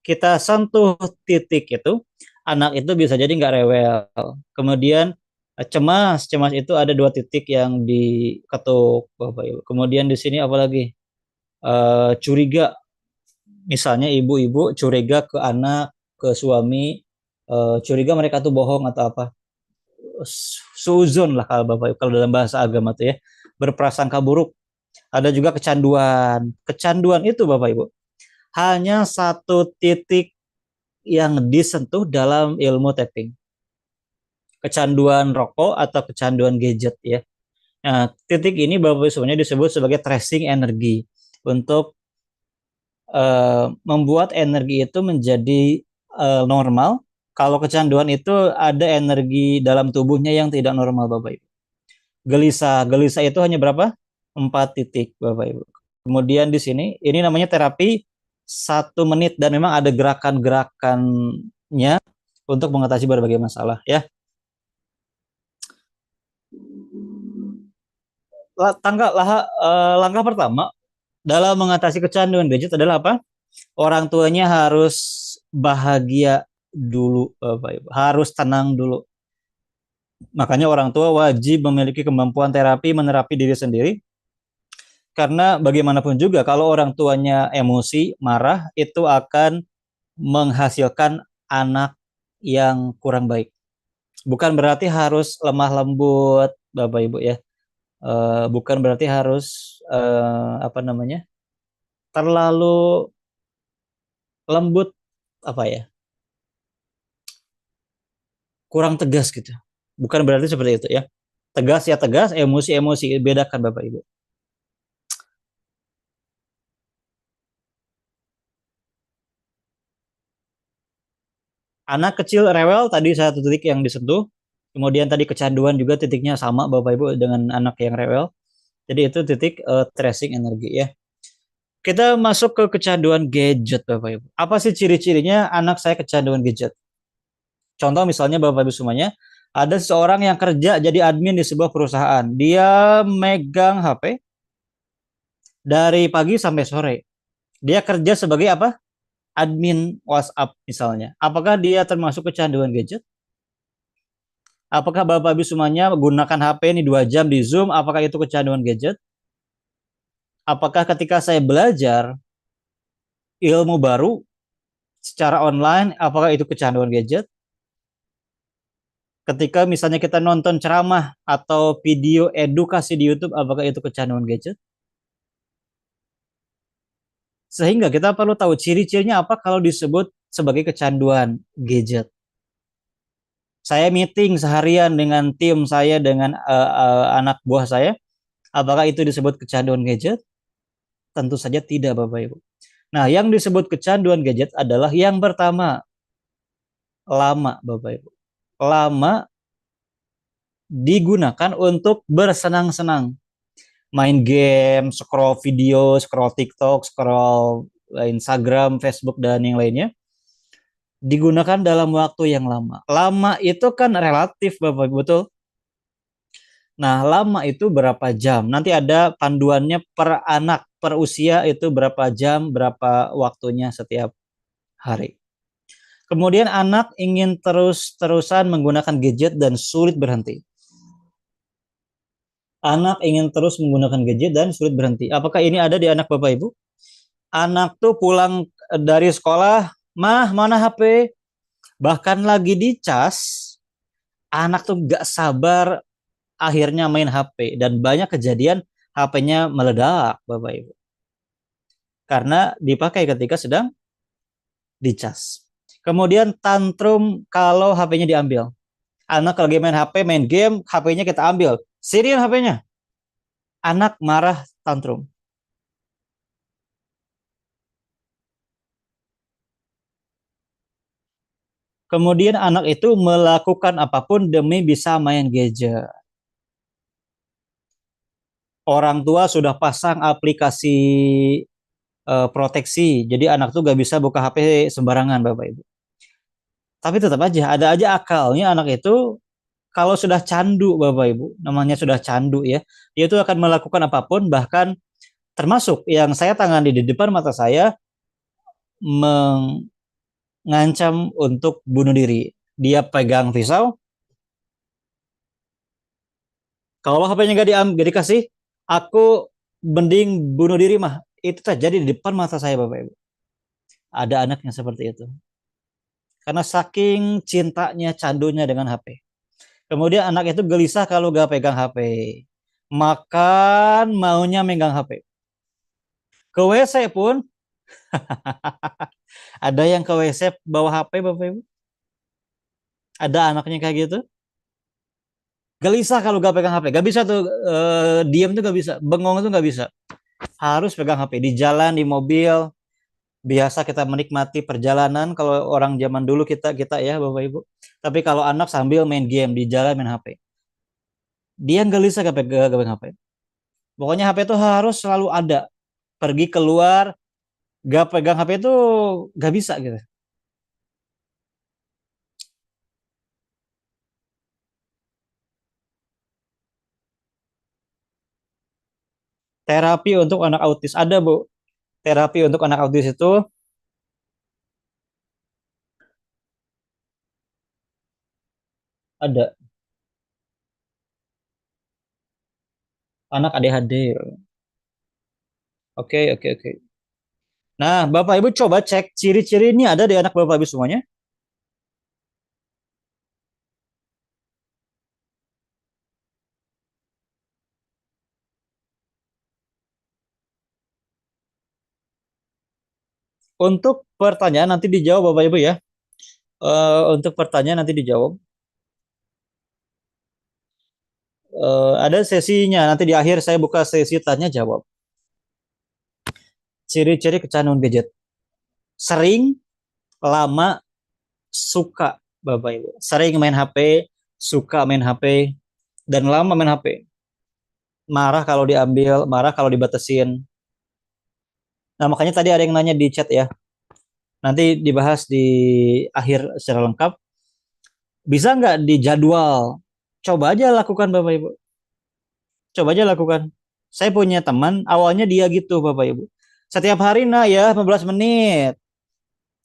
kita sentuh titik itu, anak itu bisa jadi nggak rewel. Kemudian cemas, cemas itu ada 2 titik yang diketuk, Bapak Ibu. Kemudian di sini apalagi curiga, misalnya ibu-ibu curiga ke anak, ke suami, curiga mereka tuh bohong atau apa. Suzon lah kalau Bapak Ibu, kalau dalam bahasa agama tuh ya, berprasangka buruk. Ada juga kecanduan. Kecanduan itu Bapak Ibu hanya 1 titik yang disentuh dalam ilmu tapping. Kecanduan rokok atau kecanduan gadget ya. Nah, titik ini Bapak Ibu sebenarnya disebut sebagai tracing energi untuk membuat energi itu menjadi normal. Kalau kecanduan itu ada energi dalam tubuhnya yang tidak normal Bapak Ibu. Gelisah, gelisah itu hanya berapa? 4 titik Bapak Ibu. Kemudian di sini ini namanya terapi 1 menit dan memang ada gerakan-gerakannya untuk mengatasi berbagai masalah ya. Langkah pertama dalam mengatasi kecanduan gadget adalah apa? Orang tuanya harus bahagia dulu, Bapak Ibu. Harus tenang dulu. Makanya orang tua wajib memiliki kemampuan terapi menerapi diri sendiri. Karena bagaimanapun juga kalau orang tuanya emosi, marah, itu akan menghasilkan anak yang kurang baik. Bukan berarti harus lemah lembut, Bapak Ibu ya. Bukan berarti harus apa namanya? Terlalu lembut, apa ya? Kurang tegas gitu. Bukan berarti seperti itu ya. Tegas ya tegas, emosi emosi, bedakan Bapak Ibu. Anak kecil rewel tadi satu titik yang disentuh. Kemudian tadi kecanduan juga titiknya sama Bapak Ibu dengan anak yang rewel. Jadi itu titik tracing energi ya. Kita masuk ke kecanduan gadget Bapak Ibu. Apa sih ciri-cirinya anak saya kecanduan gadget? Contoh misalnya Bapak Ibu semuanya, ada seseorang yang kerja jadi admin di sebuah perusahaan. Dia megang HP dari pagi sampai sore. Dia kerja sebagai apa? Admin WhatsApp misalnya. Apakah dia termasuk kecanduan gadget? Apakah Bapak Ibu semuanya menggunakan HP ini 2 jam di Zoom? Apakah itu kecanduan gadget? Apakah ketika saya belajar ilmu baru secara online, apakah itu kecanduan gadget? Ketika misalnya kita nonton ceramah atau video edukasi di YouTube, apakah itu kecanduan gadget? Sehingga kita perlu tahu ciri-cirinya apa kalau disebut sebagai kecanduan gadget. Saya meeting seharian dengan tim saya, dengan anak buah saya, apakah itu disebut kecanduan gadget? Tentu saja tidak, Bapak Ibu. Nah, yang disebut kecanduan gadget adalah yang pertama, lama, Bapak Ibu. Lama digunakan untuk bersenang-senang. Main game, scroll video, scroll TikTok, scroll Instagram, Facebook, dan yang lainnya. Digunakan dalam waktu yang lama. Lama itu kan relatif, Bapak Ibu, betul? Nah, lama itu berapa jam? Nanti ada panduannya per anak, per usia itu berapa jam, berapa waktunya setiap hari. Kemudian anak ingin terus-terusan menggunakan gadget dan sulit berhenti. Anak ingin terus menggunakan gadget dan sulit berhenti. Apakah ini ada di anak Bapak Ibu? Anak tuh pulang dari sekolah, mah mana HP? Bahkan lagi dicas, anak tuh gak sabar akhirnya main HP. Dan banyak kejadian HP-nya meledak, Bapak Ibu. Karena dipakai ketika sedang dicas. Kemudian tantrum kalau HP-nya diambil. Anak lagi main HP, main game, HP-nya kita ambil. Sirian HP-nya. Anak marah, tantrum. Kemudian anak itu melakukan apapun demi bisa main gadget. Orang tua sudah pasang aplikasi proteksi, jadi anak tuh gak bisa buka HP sembarangan, Bapak Ibu. Tapi tetap aja, ada aja akalnya anak itu kalau sudah candu, Bapak Ibu, namanya sudah candu ya, dia itu akan melakukan apapun, bahkan termasuk yang saya tangani di depan mata saya, mengancam untuk bunuh diri. Dia pegang pisau, kalau HP-nya gak dikasih, aku mending bunuh diri mah. Itu terjadi di depan mata saya, Bapak Ibu. Ada anak yang seperti itu. Karena saking cintanya, candunya dengan HP. Kemudian anak itu gelisah kalau gak pegang HP. Makan maunya megang HP. Ke WC pun ada yang ke WC bawa HP, Bapak Ibu. Ada anaknya kayak gitu. Gelisah kalau gak pegang HP. Gak bisa tuh diam tuh gak bisa. Bengong tuh gak bisa. Harus pegang HP di jalan, di mobil. Biasa kita menikmati perjalanan kalau orang zaman dulu kita kita ya Bapak Ibu. Tapi kalau anak sambil main game di jalan main HP. Dia nggak bisa gak pegang HP. Pokoknya HP itu harus selalu ada. Pergi keluar gak pegang HP itu gak bisa gitu. Terapi untuk anak autis ada, Bu. Terapi untuk anak autis itu ada. Anak ADHD. Oke, oke, oke. Nah, Bapak Ibu coba cek ciri-ciri ini ada di anak Bapak Ibu semuanya. Untuk pertanyaan nanti dijawab Bapak Ibu ya. Untuk pertanyaan nanti dijawab. Ada sesinya. Nanti di akhir saya buka sesi tanya jawab. Ciri-ciri kecanduan gadget. Sering, lama, suka Bapak Ibu. Sering main HP, suka main HP, dan lama main HP. Marah kalau diambil, marah kalau dibatesin. Nah, makanya tadi ada yang nanya di chat ya. Nanti dibahas di akhir secara lengkap. Bisa nggak dijadwal? Coba aja lakukan Bapak Ibu. Coba aja lakukan. Saya punya teman, awalnya dia gitu Bapak Ibu. Setiap hari nah ya 15 menit.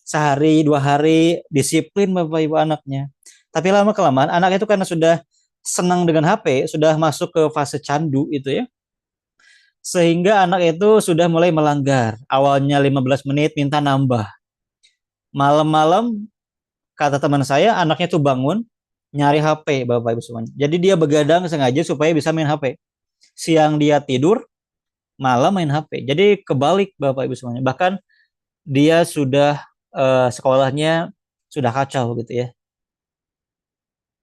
Sehari, 2 hari, disiplin Bapak Ibu anaknya. Tapi lama kelamaan anak itu karena sudah senang dengan HP, sudah masuk ke fase candu itu ya. Sehingga anak itu sudah mulai melanggar. Awalnya 15 menit minta nambah. Malam-malam kata teman saya anaknya tuh bangun nyari HP Bapak Ibu semuanya. Jadi dia begadang sengaja supaya bisa main HP. Siang dia tidur, malam main HP. Jadi kebalik Bapak Ibu semuanya. Bahkan dia sudah sekolahnya sudah kacau gitu ya.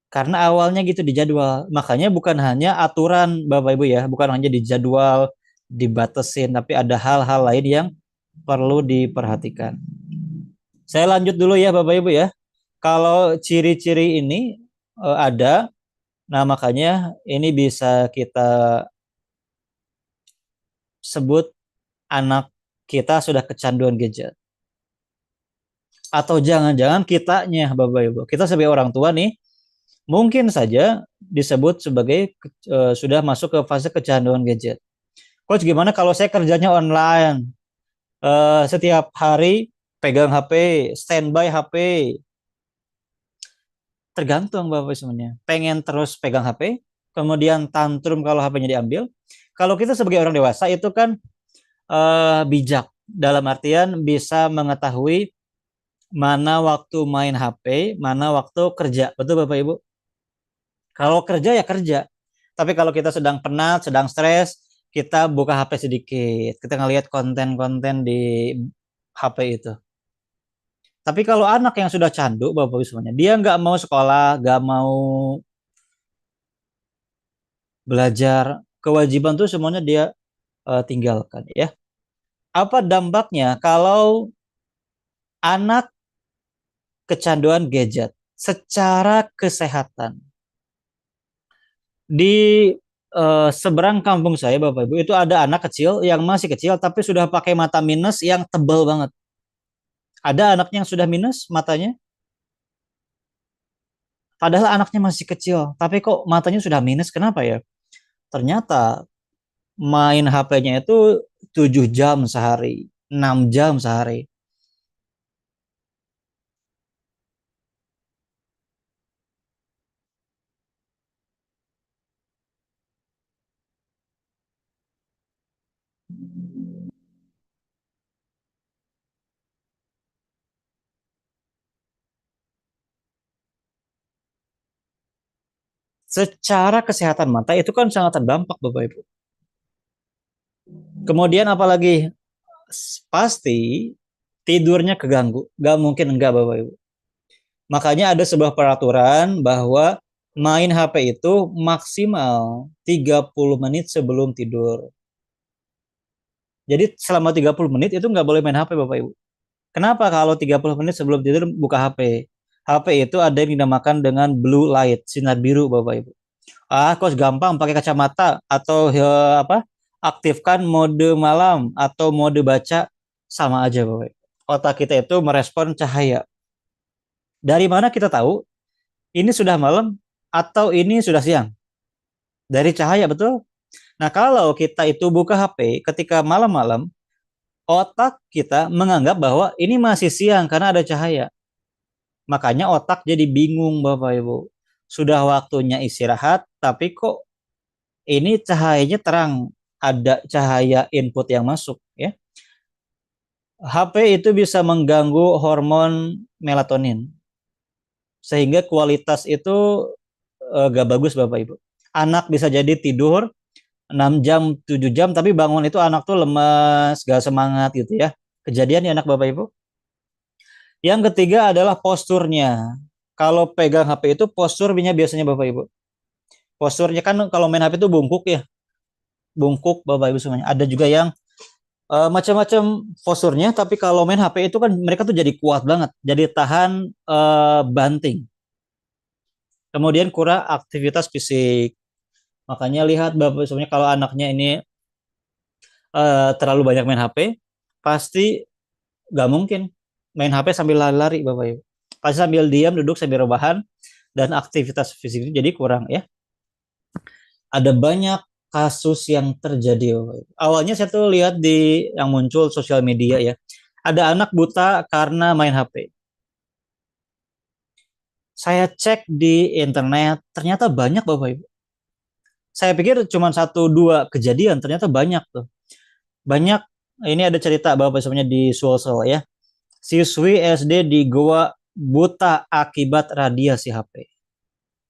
Karena awalnya gitu dijadwal. Makanya bukan hanya aturan Bapak Ibu ya, bukan hanya dijadwal, dibatesin, tapi ada hal-hal lain yang perlu diperhatikan. Saya lanjut dulu ya Bapak Ibu ya. Kalau ciri-ciri ini ada, nah makanya ini bisa kita sebut anak kita sudah kecanduan gadget. Atau jangan-jangan kitanya Bapak Ibu. Kita sebagai orang tua nih mungkin saja disebut sebagai sudah masuk ke fase kecanduan gadget. Coach gimana kalau saya kerjanya online? Setiap hari pegang HP, standby HP. Tergantung Bapak semuanya. Pengen terus pegang HP, kemudian tantrum kalau HP-nya diambil. Kalau kita sebagai orang dewasa itu kan bijak. Dalam artian bisa mengetahui mana waktu main HP, mana waktu kerja. Betul Bapak Ibu? Kalau kerja ya kerja. Tapi kalau kita sedang penat, sedang stres, kita buka HP sedikit. Kita ngelihat konten-konten di HP itu. Tapi kalau anak yang sudah candu, Bapak Ibu semuanya, dia nggak mau sekolah, nggak mau belajar, kewajiban tuh semuanya dia tinggalkan ya. Apa dampaknya kalau anak kecanduan gadget secara kesehatan? Di seberang kampung saya Bapak Ibu itu ada anak kecil yang masih kecil tapi sudah pakai mata minus yang tebal banget. Ada anaknya yang sudah minus matanya, padahal anaknya masih kecil, tapi kok matanya sudah minus, kenapa ya? Ternyata main HP-nya itu 7 jam sehari, 6 jam sehari. Secara kesehatan mata itu kan sangat terdampak Bapak Ibu. Kemudian apalagi pasti tidurnya keganggu. Gak mungkin enggak Bapak Ibu. Makanya ada sebuah peraturan bahwa main HP itu maksimal 30 menit sebelum tidur. Jadi selama 30 menit itu nggak boleh main HP Bapak Ibu. Kenapa kalau 30 menit sebelum tidur buka HP? HP itu ada yang dinamakan dengan blue light, sinar biru Bapak Ibu. Kok gampang pakai kacamata atau apa? Aktifkan mode malam atau mode baca sama aja Bapak Ibu. Otak kita itu merespon cahaya. Dari mana kita tahu ini sudah malam atau ini sudah siang? Dari cahaya betul? Nah, kalau kita itu buka HP ketika malam-malam, otak kita menganggap bahwa ini masih siang karena ada cahaya. Makanya otak jadi bingung, Bapak Ibu. Sudah waktunya istirahat, tapi kok ini cahayanya terang, ada cahaya input yang masuk ya. HP itu bisa mengganggu hormon melatonin sehingga kualitas itu gak bagus Bapak Ibu. Anak bisa jadi tidur 6 jam, 7 jam tapi bangun itu anak tuh lemas, gak semangat gitu ya. Kejadian ya anak Bapak Ibu. Yang ketiga adalah posturnya. Kalau pegang HP itu posturnya biasanya Bapak Ibu. Posturnya kan kalau main HP itu bungkuk ya. Bungkuk Bapak Ibu semuanya. Ada juga yang macam-macam posturnya tapi kalau main HP itu kan mereka tuh jadi kuat banget. Jadi tahan banting. Kemudian kurang aktivitas fisik. Makanya lihat Bapak sebenarnya kalau anaknya ini terlalu banyak main HP, pasti nggak mungkin main HP sambil lari-lari Bapak Ibu. Pasti sambil diam, duduk sambil rebahan dan aktivitas fisik jadi kurang ya. Ada banyak kasus yang terjadi Bapak Ibu. Awalnya saya tuh lihat di yang muncul sosial media ya. Ada anak buta karena main HP. Saya cek di internet, ternyata banyak Bapak Ibu. Saya pikir cuma satu dua kejadian, ternyata banyak tuh. Banyak, ini ada cerita Bapak sebenarnya di Sulsel ya. Siswi SD di Goa buta akibat radiasi HP.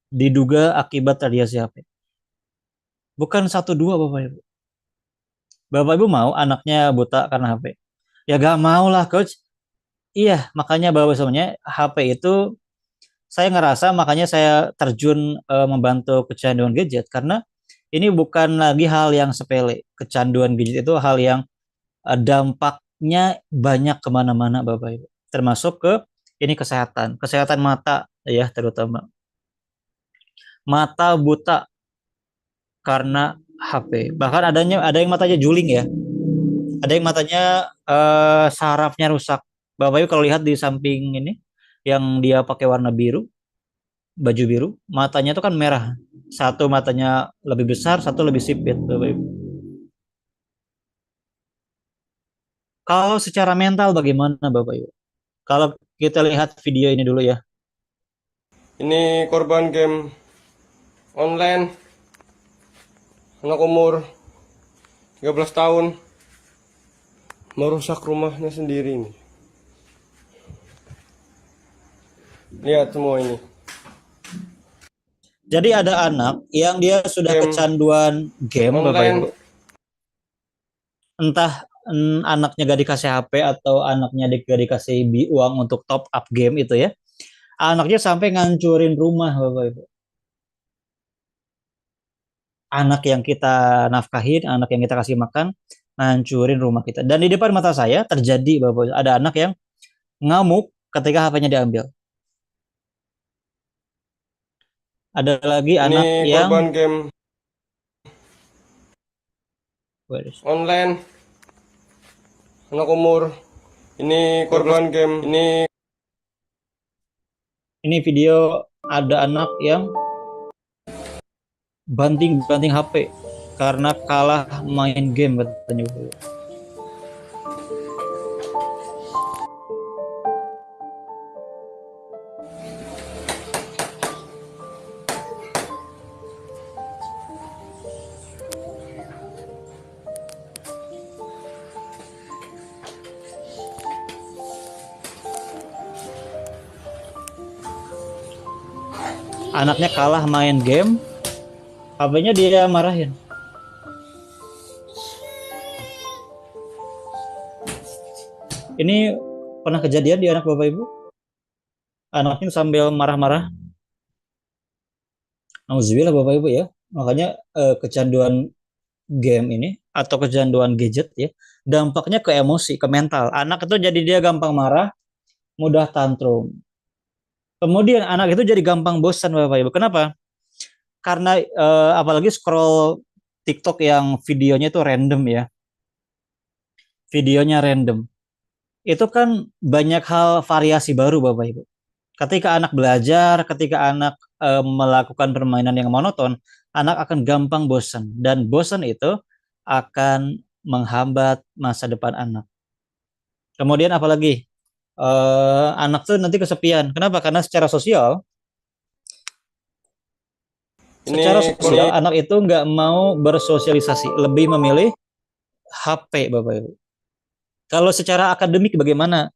Diduga akibat radiasi HP. Bukan satu dua Bapak Ibu. Bapak Ibu mau anaknya buta karena HP? Ya gak mau lah coach. Iya, makanya Bapak sebenarnya HP itu saya ngerasa makanya saya terjun membantu kecanduan gadget karena ini bukan lagi hal yang sepele. Kecanduan gadget itu hal yang dampaknya banyak kemana-mana Bapak Ibu. Termasuk ke ini kesehatan mata ya terutama. Mata buta karena HP. Bahkan ada yang matanya juling ya. Ada yang matanya sarafnya rusak. Bapak Ibu kalau lihat di samping ini yang dia pakai warna biru, baju biru, matanya itu kan merah. Satu matanya lebih besar, satu lebih sipit, Bapak Ibu. Kalau secara mental bagaimana Bapak Ibu? Kalau kita lihat video ini dulu ya. Ini korban game online, anak umur 13 tahun, merusak rumahnya sendiri nih. Lihat semua ini. Jadi ada anak yang dia sudah Game kecanduan game Bapak Ibu. online, Entah anaknya gak dikasih HP atau anaknya gak dikasih uang untuk top up game itu ya. Anaknya sampai ngancurin rumah Bapak Ibu. Anak yang kita nafkahin, anak yang kita kasih makan, ngancurin rumah kita. Dan di depan mata saya terjadi Bapak Ibu, ada anak yang ngamuk ketika HP-nya diambil. Ada lagi anak ini yang korban game online, anak umur. Ini korban game, ini video ada anak yang banting-banting HP karena kalah main game katanya. Anaknya kalah main game, HP-nya dia marahin. Ini pernah kejadian di anak Bapak Ibu? Anaknya sambil marah-marah. Alhamdulillah Bapak Ibu ya. Makanya kecanduan game ini atau kecanduan gadget ya, dampaknya ke emosi, ke mental. Anak itu jadi dia gampang marah, mudah tantrum. Kemudian anak itu jadi gampang bosan Bapak Ibu. Kenapa? Karena apalagi scroll TikTok yang videonya itu random ya. Videonya random. Itu kan banyak hal variasi baru Bapak Ibu. Ketika anak belajar, ketika anak melakukan permainan yang monoton, anak akan gampang bosan dan bosan itu akan menghambat masa depan anak. Kemudian apalagi anak tuh nanti kesepian. Kenapa? Karena secara Ini sosial anak itu nggak mau bersosialisasi, lebih memilih HP, Bapak Ibu. Kalau secara akademik bagaimana?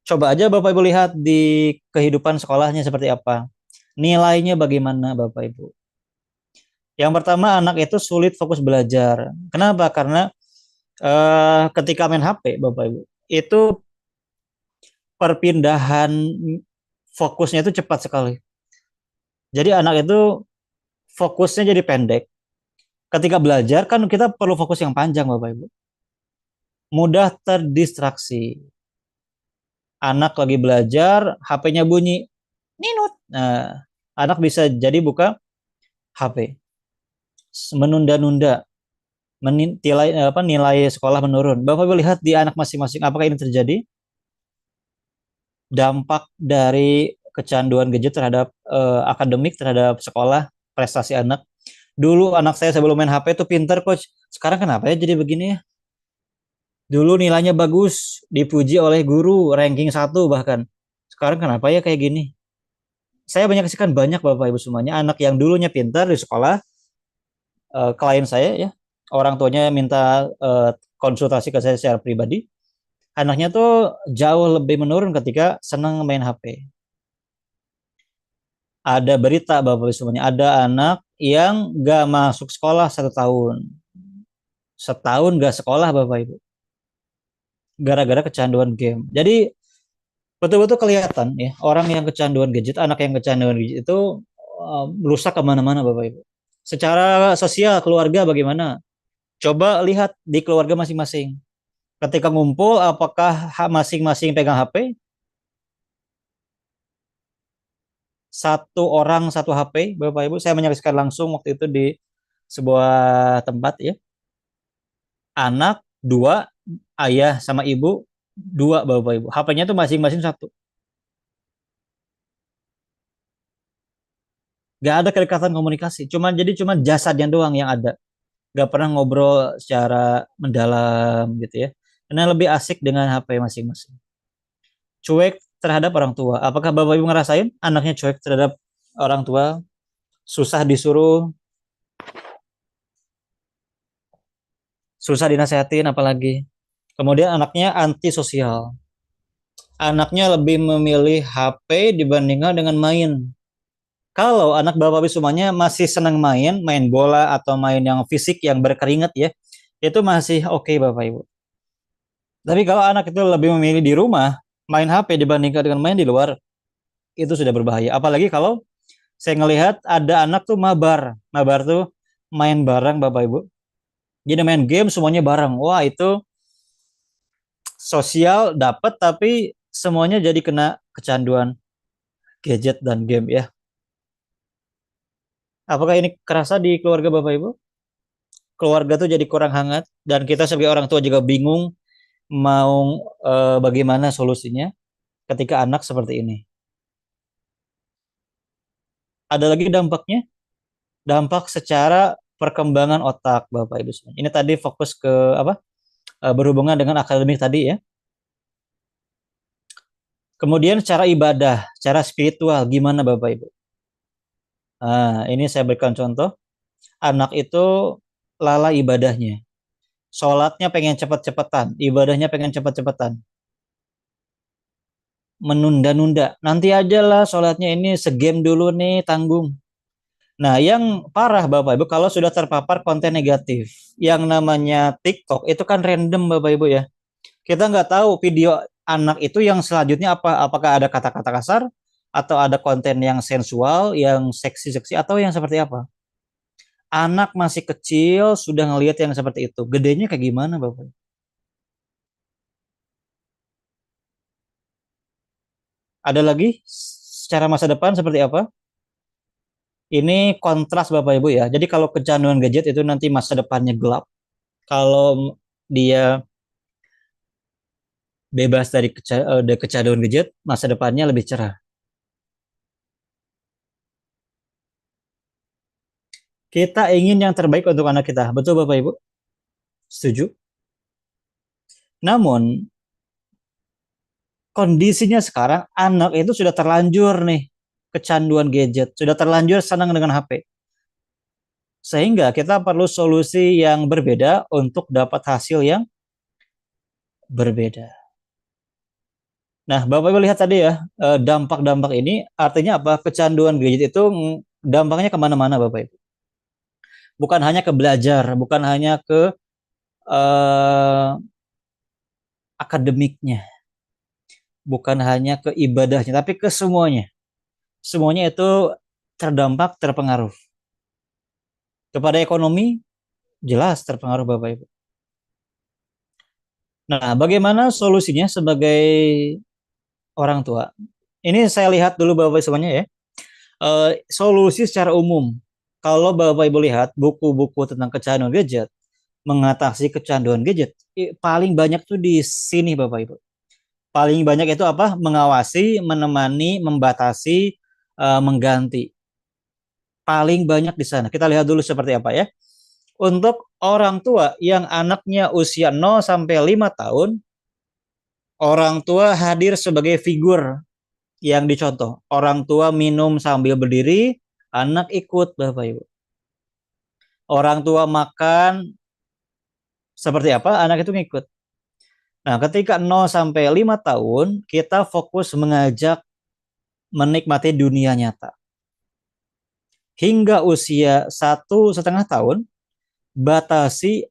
Coba aja Bapak Ibu lihat di kehidupan sekolahnya seperti apa. Nilainya bagaimana Bapak Ibu. Yang pertama anak itu sulit fokus belajar. Kenapa? Karena ketika main HP Bapak Ibu, itu perpindahan fokusnya itu cepat sekali. Jadi anak itu fokusnya jadi pendek. Ketika belajar kan kita perlu fokus yang panjang Bapak Ibu. Mudah terdistraksi. Anak lagi belajar, HP-nya bunyi, ninut. Nah, anak bisa jadi buka HP, menunda-nunda, nilai sekolah menurun. Bapak Ibu lihat di anak masing-masing, apakah ini terjadi? Dampak dari kecanduan gadget terhadap akademik, terhadap sekolah, prestasi anak. Dulu anak saya sebelum main HP itu pinter, coach. Sekarang kenapa ya jadi begini ya? Dulu nilainya bagus, dipuji oleh guru, ranking 1 bahkan. Sekarang kenapa ya kayak gini? Saya menyaksikan banyak Bapak Ibu semuanya, anak yang dulunya pintar di sekolah, klien saya ya, orang tuanya minta konsultasi ke saya secara pribadi, anaknya tuh jauh lebih menurun ketika senang main HP. Ada berita Bapak Ibu semuanya, ada anak yang gak masuk sekolah 1 tahun. Setahun gak sekolah Bapak Ibu. Gara-gara kecanduan game. Jadi betul-betul kelihatan ya, orang yang kecanduan gadget, anak yang kecanduan gadget itu merusak kemana-mana Bapak Ibu. Secara sosial, keluarga bagaimana? Coba lihat di keluarga masing-masing. Ketika ngumpul, apakah masing-masing pegang HP? Satu orang satu HP, Bapak Ibu. Saya menyaksikan langsung waktu itu di sebuah tempat ya. Anak dua, ayah sama ibu dua Bapak Ibu. HP-nya tuh masing-masing satu. Gak ada kedekatan komunikasi. Cuman jasadnya doang yang ada. Gak pernah ngobrol secara mendalam gitu ya. Karena lebih asik dengan HP masing-masing. Cuek terhadap orang tua. Apakah Bapak Ibu ngerasain anaknya cuek terhadap orang tua? Susah disuruh, susah dinasehatin apalagi. Kemudian anaknya antisosial. Anaknya lebih memilih HP dibandingkan dengan main. Kalau anak Bapak Ibu semuanya masih senang main, main bola atau main yang fisik yang berkeringat ya, itu masih oke Bapak Ibu. Tapi kalau anak itu lebih memilih di rumah, main HP dibandingkan dengan main di luar, itu sudah berbahaya. Apalagi kalau saya ngelihat ada anak tuh mabar. Mabar tuh main bareng Bapak Ibu. Jadi main game semuanya bareng. Wah, itu sosial dapat tapi semuanya jadi kena kecanduan gadget dan game ya. Apakah ini kerasa di keluarga Bapak Ibu? Keluarga tuh jadi kurang hangat dan kita sebagai orang tua juga bingung mau bagaimana solusinya ketika anak seperti ini. Ada lagi dampaknya, dampak secara perkembangan otak Bapak Ibu. Ini tadi fokus ke apa? Berhubungan dengan akademik tadi ya. Kemudian cara ibadah, cara spiritual gimana Bapak Ibu? Nah, ini saya berikan contoh. Anak itu lalai ibadahnya. Sholatnya pengen cepet-cepetan, ibadahnya pengen cepet-cepetan. Menunda-nunda. Nanti aja lah sholatnya ini segame dulu nih, tanggung. Nah, yang parah Bapak Ibu, kalau sudah terpapar konten negatif, yang namanya TikTok, itu kan random Bapak Ibu ya. Kita nggak tahu video anak itu yang selanjutnya apa, apakah ada kata-kata kasar, atau ada konten yang sensual, yang seksi-seksi, atau yang seperti apa. Anak masih kecil sudah ngelihat yang seperti itu. Gedenya kayak gimana Bapak? Ada lagi secara masa depan seperti apa? Ini kontras Bapak Ibu ya. Jadi kalau kecanduan gadget itu nanti masa depannya gelap. Kalau dia bebas dari kecanduan gadget, masa depannya lebih cerah. Kita ingin yang terbaik untuk anak kita. Betul Bapak Ibu? Setuju? Namun, kondisinya sekarang anak itu sudah terlanjur nih kecanduan gadget, sudah terlanjur senang dengan HP. Sehingga kita perlu solusi yang berbeda untuk dapat hasil yang berbeda. Nah, Bapak Ibu lihat tadi ya, dampak-dampak ini artinya apa? Kecanduan gadget itu dampaknya kemana-mana Bapak Ibu. Bukan hanya ke belajar, bukan hanya ke eh, akademiknya, bukan hanya ke ibadahnya, tapi ke semuanya. Semuanya itu terdampak, terpengaruh. Kepada ekonomi, jelas terpengaruh Bapak Ibu. Nah, bagaimana solusinya sebagai orang tua? Ini saya lihat dulu Bapak Ibu semuanya ya. Solusi secara umum. Kalau Bapak Ibu lihat buku-buku tentang kecanduan gadget, mengatasi kecanduan gadget, paling banyak tuh di sini Bapak Ibu. Paling banyak itu apa? Mengawasi, menemani, membatasi, mengganti. Paling banyak di sana. Kita lihat dulu seperti apa ya. Untuk orang tua yang anaknya usia 0 sampai 5 tahun, orang tua hadir sebagai figur yang dicontoh. Orang tua minum sambil berdiri, anak ikut Bapak Ibu. Orang tua makan seperti apa, anak itu ngikut. Nah, ketika 0 sampai 5 tahun, kita fokus mengajak menikmati dunia nyata. Hingga usia 1,5 tahun, batasi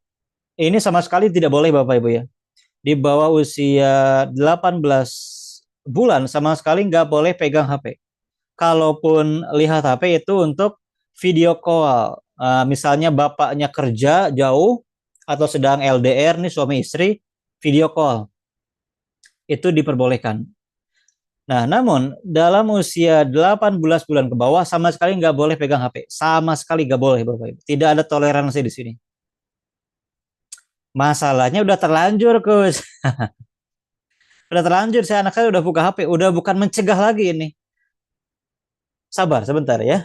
ini sama sekali tidak boleh Bapak Ibu ya. Di bawah usia 18 bulan sama sekali nggak boleh pegang HP. Kalaupun lihat HP itu untuk video call. Misalnya bapaknya kerja jauh atau sedang LDR nih suami istri, video call. Itu diperbolehkan. Nah, namun dalam usia 18 bulan ke bawah sama sekali nggak boleh pegang HP. Sama sekali nggak boleh Bapak Ibu. Tidak ada toleransi di sini. Masalahnya udah terlanjur, Kus. Udah terlanjur, anak saya udah buka HP. Udah bukan mencegah lagi ini. Sabar sebentar ya.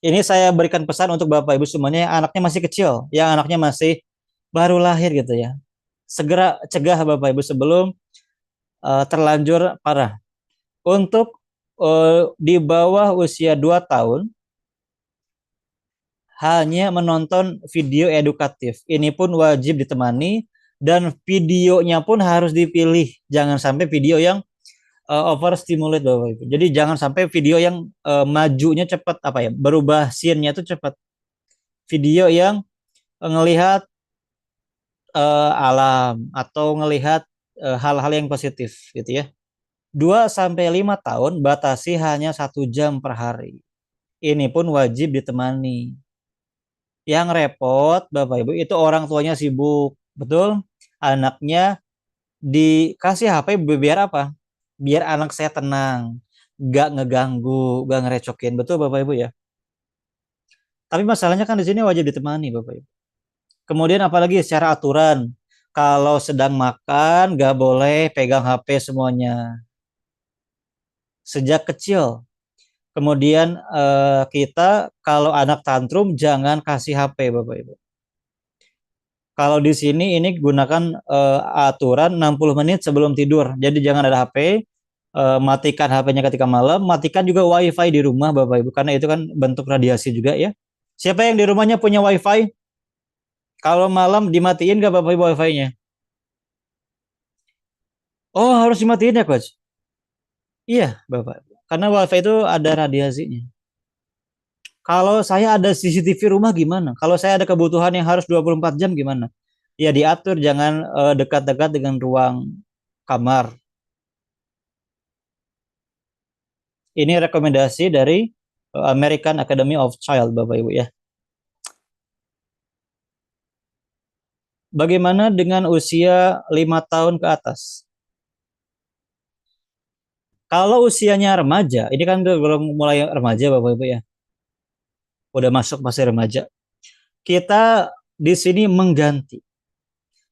Ini saya berikan pesan untuk Bapak Ibu semuanya yang anaknya masih kecil, yang anaknya masih baru lahir gitu ya. Segera cegah Bapak Ibu sebelum terlanjur parah. Untuk di bawah usia 2 tahun hanya menonton video edukatif. Ini pun wajib ditemani dan videonya pun harus dipilih. Jangan sampai video yang overstimulate Bapak Ibu. Jadi jangan sampai video yang majunya cepat apa ya, berubah scene-nya itu cepat. Video yang ngelihat alam atau ngelihat hal-hal yang positif gitu ya. 2 sampai 5 tahun batasi hanya 1 jam per hari. Ini pun wajib ditemani. Yang repot Bapak Ibu itu orang tuanya sibuk, betul? Anaknya dikasih HP biar apa? Biar anak saya tenang, nggak ngeganggu, nggak ngerecokin, betul Bapak Ibu ya. Tapi masalahnya kan di sini wajib ditemani Bapak Ibu. Kemudian apalagi secara aturan, kalau sedang makan nggak boleh pegang HP semuanya sejak kecil. Kemudian kita kalau anak tantrum jangan kasih HP Bapak Ibu. Kalau di sini ini gunakan aturan 60 menit sebelum tidur. Jadi jangan ada HP, matikan HP-nya ketika malam, matikan juga WiFi di rumah Bapak Ibu karena itu kan bentuk radiasi juga ya. Siapa yang di rumahnya punya WiFi? Kalau malam dimatiin nggak Bapak Ibu WiFi-nya? Oh, harus dimatiin ya, Coach? Iya, Bapak. Karena WiFi itu ada radiasinya. Kalau saya ada CCTV rumah gimana? Kalau saya ada kebutuhan yang harus 24 jam gimana? Ya diatur jangan dekat-dekat dengan ruang kamar. Ini rekomendasi dari American Academy of Child, Bapak Ibu ya. Bagaimana dengan usia 5 tahun ke atas? Kalau usianya remaja, ini kan belum mulai remaja Bapak Ibu ya. Udah masuk masa remaja. Kita di sini mengganti.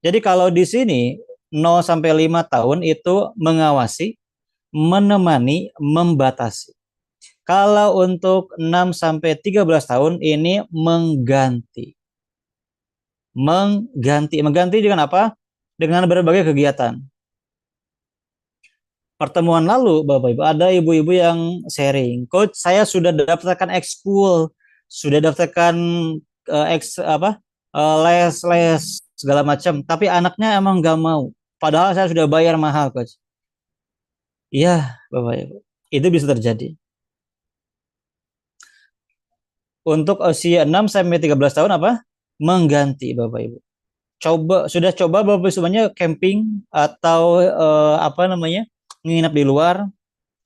Jadi kalau di sini 0 sampai 5 tahun itu mengawasi, menemani, membatasi. Kalau untuk 6 sampai 13 tahun ini mengganti. Mengganti dengan apa? Dengan berbagai kegiatan. Pertemuan lalu, Bapak Ibu, ada ibu-ibu yang sharing, Coach, saya sudah daftarkan ekskul, sudah daftarkan les segala macam, tapi anaknya emang nggak mau. Padahal saya sudah bayar mahal, Coach. Iya, Bapak Ibu. Itu bisa terjadi. Untuk usia 6 sampai 13 tahun apa? Mengganti, Bapak Ibu. Sudah coba Bapak Ibu semuanya camping atau apa namanya? Nginap di luar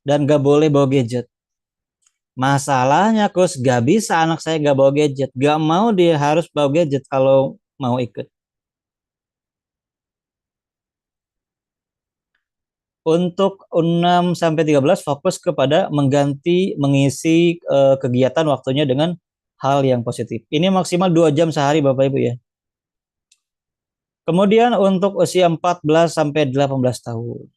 dan gak boleh bawa gadget. Masalahnya, Coach, gak bisa anak saya gak bawa gadget. Gak mau dia harus bawa gadget kalau mau ikut. Untuk 6 sampai 13 fokus kepada mengisi kegiatan waktunya dengan hal yang positif. Ini maksimal 2 jam sehari Bapak Ibu ya. Kemudian untuk usia 14 sampai 18 tahun,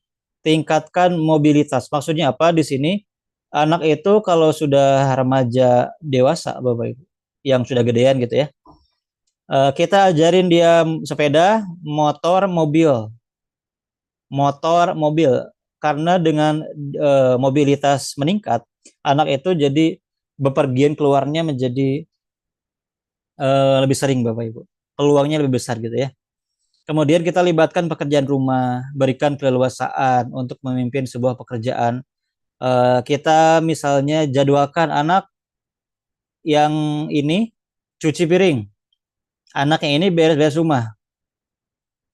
tingkatkan mobilitas. Maksudnya apa di sini? Anak itu kalau sudah remaja dewasa Bapak Ibu, yang sudah gedean gitu ya. Kita ajarin dia sepeda, motor, mobil, karena dengan mobilitas meningkat, anak itu jadi bepergian keluarnya menjadi lebih sering Bapak Ibu. Peluangnya lebih besar gitu ya. Kemudian kita libatkan pekerjaan rumah, berikan keleluasaan untuk memimpin sebuah pekerjaan. Kita misalnya jadwalkan anak yang ini cuci piring, anak yang ini beres-beres rumah.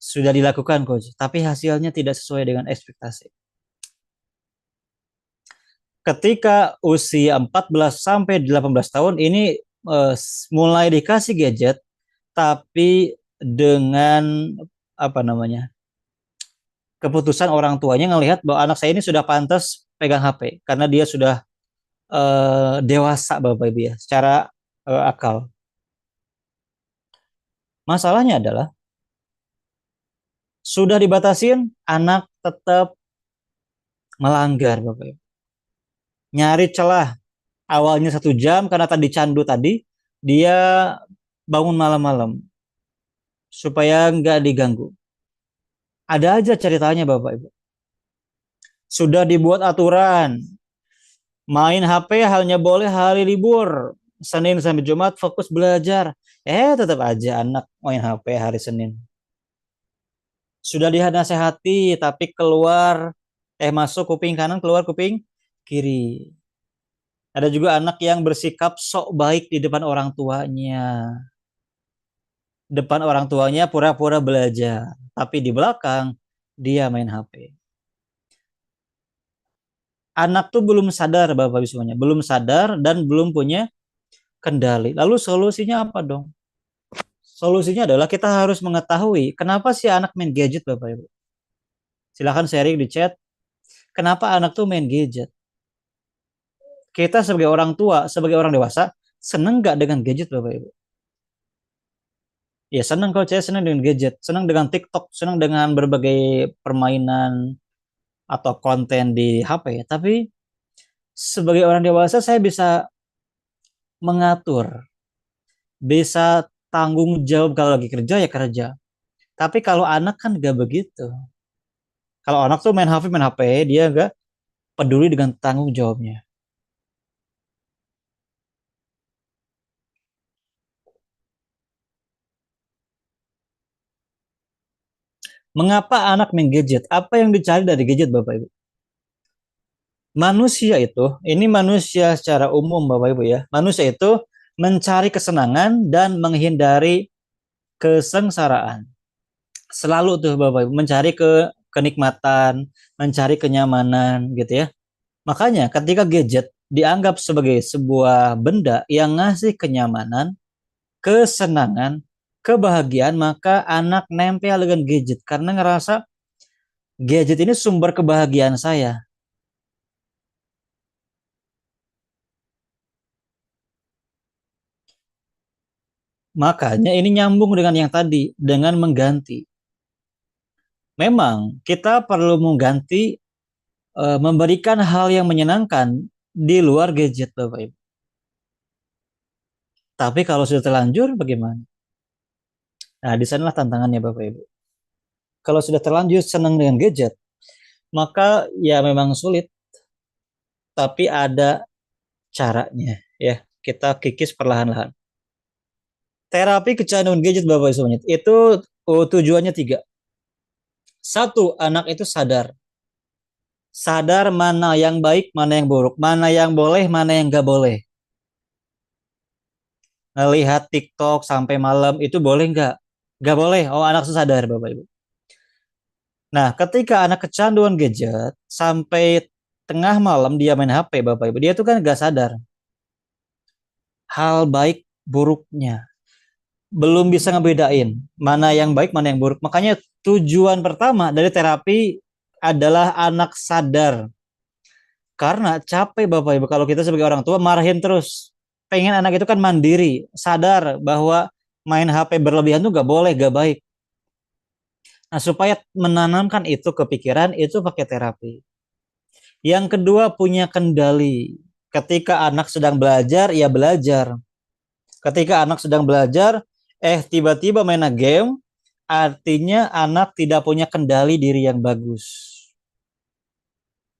Sudah dilakukan, Coach, tapi hasilnya tidak sesuai dengan ekspektasi. Ketika usia 14 sampai 18 tahun ini mulai dikasih gadget, tapi dengan apa namanya? Keputusan orang tuanya ngelihat bahwa anak saya ini sudah pantas pegang HP karena dia sudah dewasa Bapak Ibu ya, secara akal. Masalahnya adalah sudah dibatasin, anak tetap melanggar Bapak Ibu. Nyari celah, awalnya 1 jam karena tadi candu tadi, dia bangun malam-malam supaya nggak diganggu. Ada aja ceritanya Bapak Ibu. Sudah dibuat aturan, main HP hanya boleh hari libur, Senin sampai Jumat fokus belajar. Tetap aja anak main HP hari Senin. Sudah dinasehati tapi keluar masuk kuping kanan keluar kuping kiri. Ada juga anak yang bersikap sok baik di depan orang tuanya. Depan orang tuanya pura-pura belajar, tapi di belakang dia main HP. Anak tuh belum sadar Bapak Ibu semuanya, belum sadar dan belum punya kendali. Lalu solusinya apa dong? Solusinya adalah kita harus mengetahui kenapa sih anak main gadget Bapak Ibu. Silahkan sharing di chat. Kenapa anak tuh main gadget? Kita sebagai orang tua, sebagai orang dewasa, seneng nggak dengan gadget Bapak Ibu? Ya seneng, kalau saya seneng dengan gadget, seneng dengan TikTok, seneng dengan berbagai permainan atau konten di HP. Tapi sebagai orang dewasa saya bisa mengatur, bisa tanggung jawab kalau lagi kerja ya kerja. Tapi kalau anak kan nggak begitu. Kalau anak tuh main HP, dia nggak peduli dengan tanggung jawabnya. Mengapa anak main gadget? Apa yang dicari dari gadget Bapak Ibu? Manusia itu, ini manusia secara umum Bapak Ibu ya. Manusia itu mencari kesenangan dan menghindari kesengsaraan. Selalu tuh Bapak Ibu mencari kenikmatan, mencari kenyamanan gitu ya. Makanya ketika gadget dianggap sebagai sebuah benda yang ngasih kenyamanan, kesenangan, kebahagiaan, maka anak nempel dengan gadget karena ngerasa gadget ini sumber kebahagiaan saya. Makanya ini nyambung dengan yang tadi, dengan mengganti. Memang kita perlu mengganti, memberikan hal yang menyenangkan di luar gadget Bapak Ibu. Tapi kalau sudah terlanjur bagaimana? Nah, di sanalah tantangannya Bapak Ibu. Kalau sudah terlanjur senang dengan gadget, maka ya memang sulit, tapi ada caranya ya. Kita kikis perlahan-lahan. Terapi kecanduan gadget Bapak Ibu semuanya itu tujuannya tiga. Satu, anak itu sadar. Sadar mana yang baik, mana yang buruk, mana yang boleh, mana yang nggak boleh. Ngelihat TikTok sampai malam itu boleh nggak? Nggak boleh. Oh, anak itu sadar Bapak Ibu. Nah, ketika anak kecanduan gadget sampai tengah malam dia main HP Bapak Ibu, dia itu kan nggak sadar hal baik buruknya. Belum bisa ngebedain mana yang baik, mana yang buruk. Makanya tujuan pertama dari terapi adalah anak sadar. Karena capek Bapak Ibu kalau kita sebagai orang tua marahin terus. Pengen anak itu kan mandiri, sadar bahwa main HP berlebihan itu gak boleh, gak baik. Nah, supaya menanamkan itu ke pikiran, itu pakai terapi. Yang kedua, punya kendali. Ketika anak sedang belajar, ya belajar. Ketika anak sedang belajar, tiba-tiba main game, artinya anak tidak punya kendali diri yang bagus.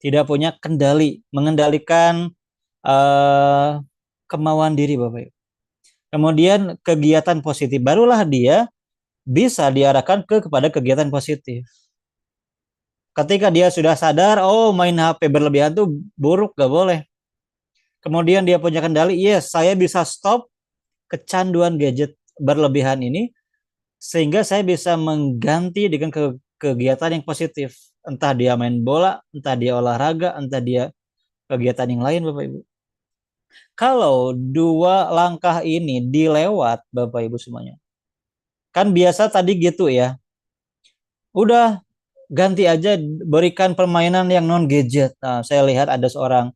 Tidak punya kendali, mengendalikan kemauan diri Bapak Ibu. Kemudian kegiatan positif, barulah dia bisa diarahkan kepada kegiatan positif. Ketika dia sudah sadar, oh main HP berlebihan tuh buruk, gak boleh. Kemudian dia punya kendali, yes saya bisa stop kecanduan gadget berlebihan ini, sehingga saya bisa mengganti dengan kegiatan yang positif. Entah dia main bola, entah dia olahraga, entah dia kegiatan yang lain Bapak Ibu. Kalau dua langkah ini dilewat Bapak Ibu semuanya, kan biasa tadi gitu ya, udah ganti aja, berikan permainan yang non gadget. Nah, saya lihat ada seorang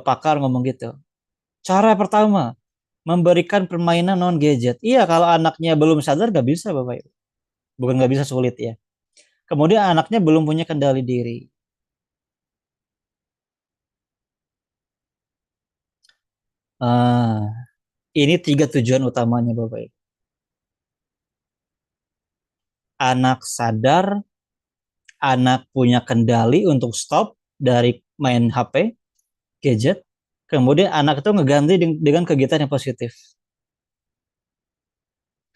pakar ngomong gitu. Cara pertama, memberikan permainan non gadget. Iya, kalau anaknya belum sadar gak bisa Bapak Ibu. Bukan gak bisa, sulit ya. Kemudian anaknya belum punya kendali diri. Ah, ini tiga tujuan utamanya Bapak Ibu. Anak sadar, anak punya kendali untuk stop dari main HP, gadget. Kemudian anak itu ngeganti dengan kegiatan yang positif.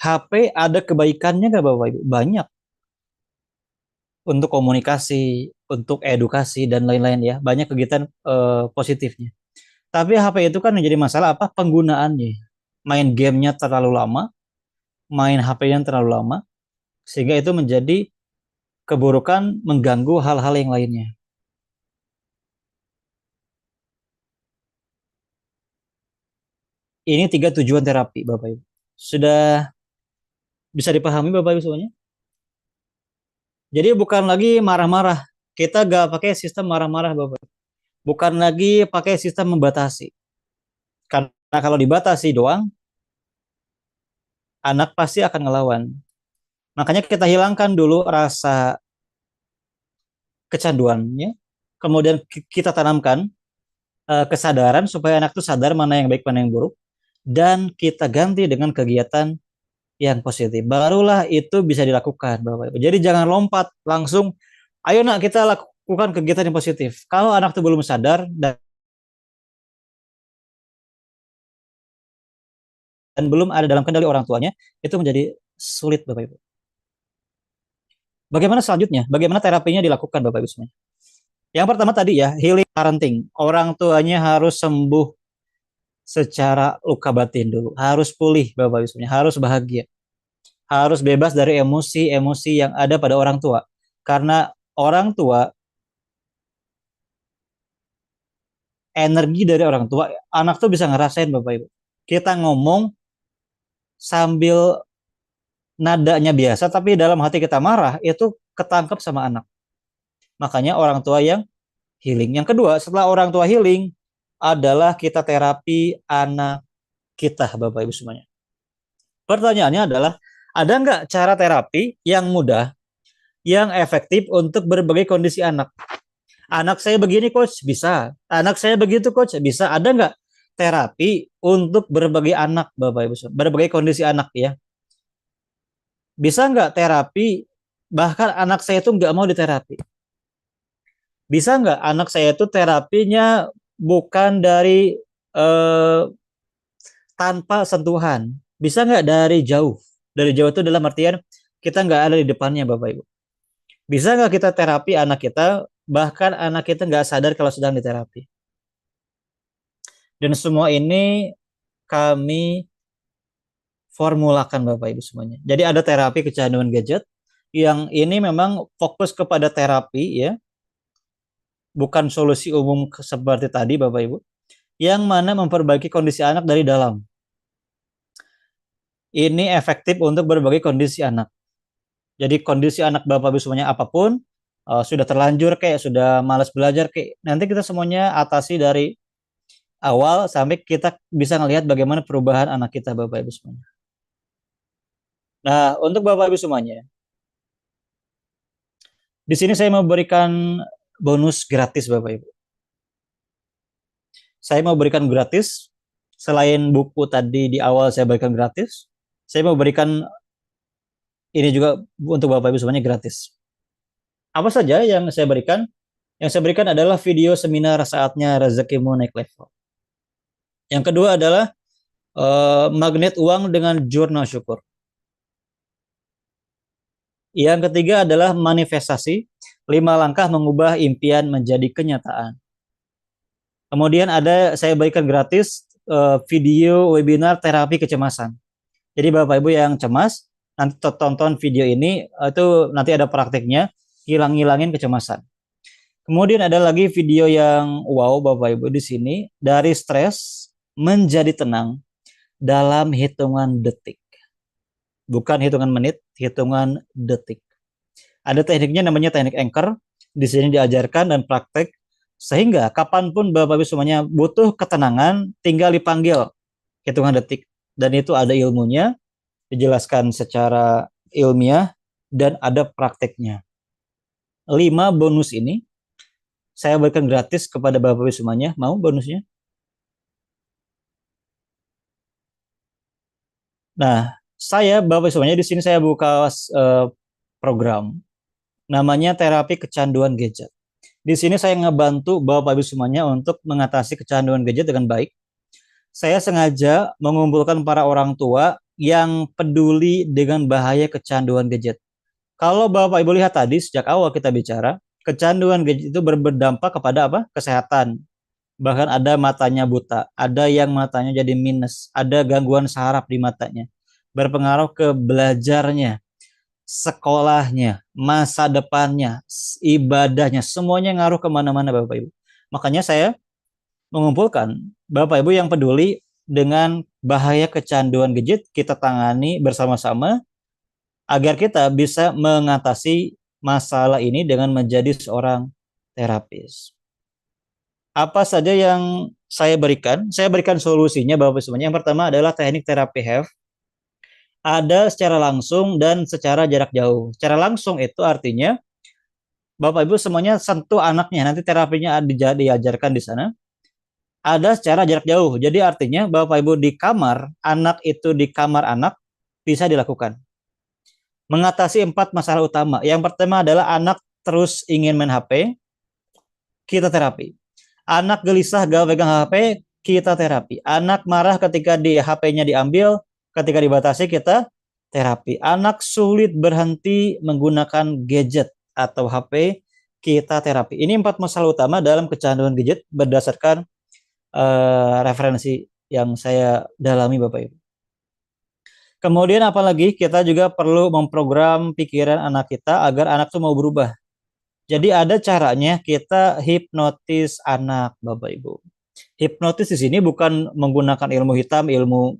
HP ada kebaikannya nggak Bapak Ibu? Banyak, untuk komunikasi, untuk edukasi dan lain-lain ya. Banyak kegiatan positifnya. Tapi HP itu kan menjadi masalah apa? Penggunaannya. Main gamenya terlalu lama, main HP-nya terlalu lama, sehingga itu menjadi keburukan, mengganggu hal-hal yang lainnya. Ini tiga tujuan terapi Bapak Ibu. Sudah bisa dipahami Bapak Ibu semuanya? Jadi bukan lagi marah-marah. Kita gak pakai sistem marah-marah Bapak. Bukan lagi pakai sistem membatasi. Karena kalau dibatasi doang, anak pasti akan ngelawan. Makanya kita hilangkan dulu rasa kecanduannya, kemudian kita tanamkan kesadaran supaya anak itu sadar mana yang baik, mana yang buruk, dan kita ganti dengan kegiatan yang positif. Barulah itu bisa dilakukan, Bapak Ibu. Jadi jangan lompat langsung, ayo nak kita lakukan kegiatan yang positif. Kalau anak itu belum sadar dan belum ada dalam kendali orang tuanya, itu menjadi sulit, Bapak Ibu. Bagaimana selanjutnya? Bagaimana terapinya dilakukan, Bapak Ibu semuanya? Yang pertama tadi ya, healing parenting. Orang tuanya harus sembuh secara luka batin dulu. Harus pulih, Bapak Ibu semuanya. Harus bahagia. Harus bebas dari emosi-emosi yang ada pada orang tua. Karena orang tua, energi dari orang tua, anak tuh bisa ngerasain Bapak Ibu. Kita ngomong sambil nadanya biasa, tapi dalam hati kita marah, itu ketangkep sama anak. Makanya orang tua yang healing. Yang kedua, setelah orang tua healing, adalah kita terapi anak kita, Bapak Ibu semuanya. Pertanyaannya adalah, ada nggak cara terapi yang mudah, yang efektif untuk berbagai kondisi anak? Anak saya begini coach, bisa. Anak saya begitu coach, bisa. Ada nggak terapi untuk berbagai anak, Bapak Ibu, berbagai kondisi anak ya? Bisa nggak terapi bahkan anak saya itu nggak mau diterapi? Bisa nggak anak saya itu terapinya bukan dari eh, tanpa sentuhan? Bisa nggak dari jauh? Dari jauh itu dalam artian kita nggak ada di depannya, Bapak Ibu. Bisa nggak kita terapi anak kita bahkan anak kita nggak sadar kalau sedang diterapi? Dan semua ini kami formulakan Bapak Ibu semuanya. Jadi ada terapi kecanduan gadget yang ini memang fokus kepada terapi ya, bukan solusi umum seperti tadi Bapak Ibu, yang mana memperbaiki kondisi anak dari dalam. Ini efektif untuk berbagai kondisi anak. Jadi kondisi anak Bapak Ibu semuanya apapun, sudah terlanjur kayak sudah malas belajar kayak nanti kita semuanya atasi dari awal sampai kita bisa melihat bagaimana perubahan anak kita Bapak Ibu semuanya. Nah, untuk Bapak Ibu semuanya, di sini saya mau berikan bonus gratis Bapak Ibu. Saya mau berikan gratis selain buku tadi di awal saya berikan gratis. Saya mau berikan ini juga untuk Bapak Ibu semuanya gratis. Apa saja yang saya berikan? Yang saya berikan adalah video seminar saatnya rezekimu naik level. Yang kedua adalah magnet uang dengan jurnal syukur. Yang ketiga adalah manifestasi, 5 langkah mengubah impian menjadi kenyataan. Kemudian ada saya berikan gratis video webinar terapi kecemasan. Jadi Bapak Ibu yang cemas, nanti tonton video ini itu nanti ada praktiknya, hilang-hilangin kecemasan. Kemudian ada lagi video yang wow Bapak Ibu di sini, dari stres menjadi tenang dalam hitungan detik. Bukan hitungan menit, hitungan detik. Ada tekniknya namanya teknik anchor. Di sini diajarkan dan praktek sehingga kapanpun Bapak Ibu semuanya butuh ketenangan, tinggal dipanggil hitungan detik. Dan itu ada ilmunya, dijelaskan secara ilmiah, dan ada prakteknya. 5 bonus ini saya berikan gratis kepada Bapak Ibu semuanya. Mau bonusnya? Nah, saya Bapak Ibu semuanya di sini saya buka program namanya terapi kecanduan gadget. Di sini saya ngebantu Bapak Ibu semuanya untuk mengatasi kecanduan gadget dengan baik. Saya sengaja mengumpulkan para orang tua yang peduli dengan bahaya kecanduan gadget. Kalau Bapak Ibu lihat tadi sejak awal kita bicara, kecanduan gadget itu berdampak kepada apa? Kesehatan. Bahkan ada matanya buta, ada yang matanya jadi minus, ada gangguan saraf di matanya. Berpengaruh ke belajarnya, sekolahnya, masa depannya, ibadahnya, semuanya ngaruh kemana-mana Bapak Ibu. Makanya saya mengumpulkan Bapak Ibu yang peduli dengan bahaya kecanduan gadget, kita tangani bersama-sama agar kita bisa mengatasi masalah ini dengan menjadi seorang terapis. Apa saja yang saya berikan? Saya berikan solusinya Bapak Ibu semuanya. Yang pertama adalah teknik terapi HEF. Ada secara langsung dan secara jarak jauh. Secara langsung itu artinya Bapak Ibu semuanya sentuh anaknya, nanti terapinya diajarkan di sana. Ada secara jarak jauh. Jadi artinya Bapak Ibu di kamar, anak itu di kamar anak bisa dilakukan. Mengatasi 4 masalah utama. Yang pertama adalah anak terus ingin main HP, kita terapi. Anak gelisah gak pegang HP, kita terapi. Anak marah ketika di HP-nya diambil, ketika dibatasi kita terapi. Anak sulit berhenti menggunakan gadget atau HP, kita terapi. Ini 4 masalah utama dalam kecanduan gadget berdasarkan referensi yang saya dalami Bapak Ibu. Kemudian apalagi kita juga perlu memprogram pikiran anak kita agar anak itu mau berubah. Jadi ada caranya kita hipnotis anak Bapak Ibu. Hipnotis di sini bukan menggunakan ilmu hitam, ilmu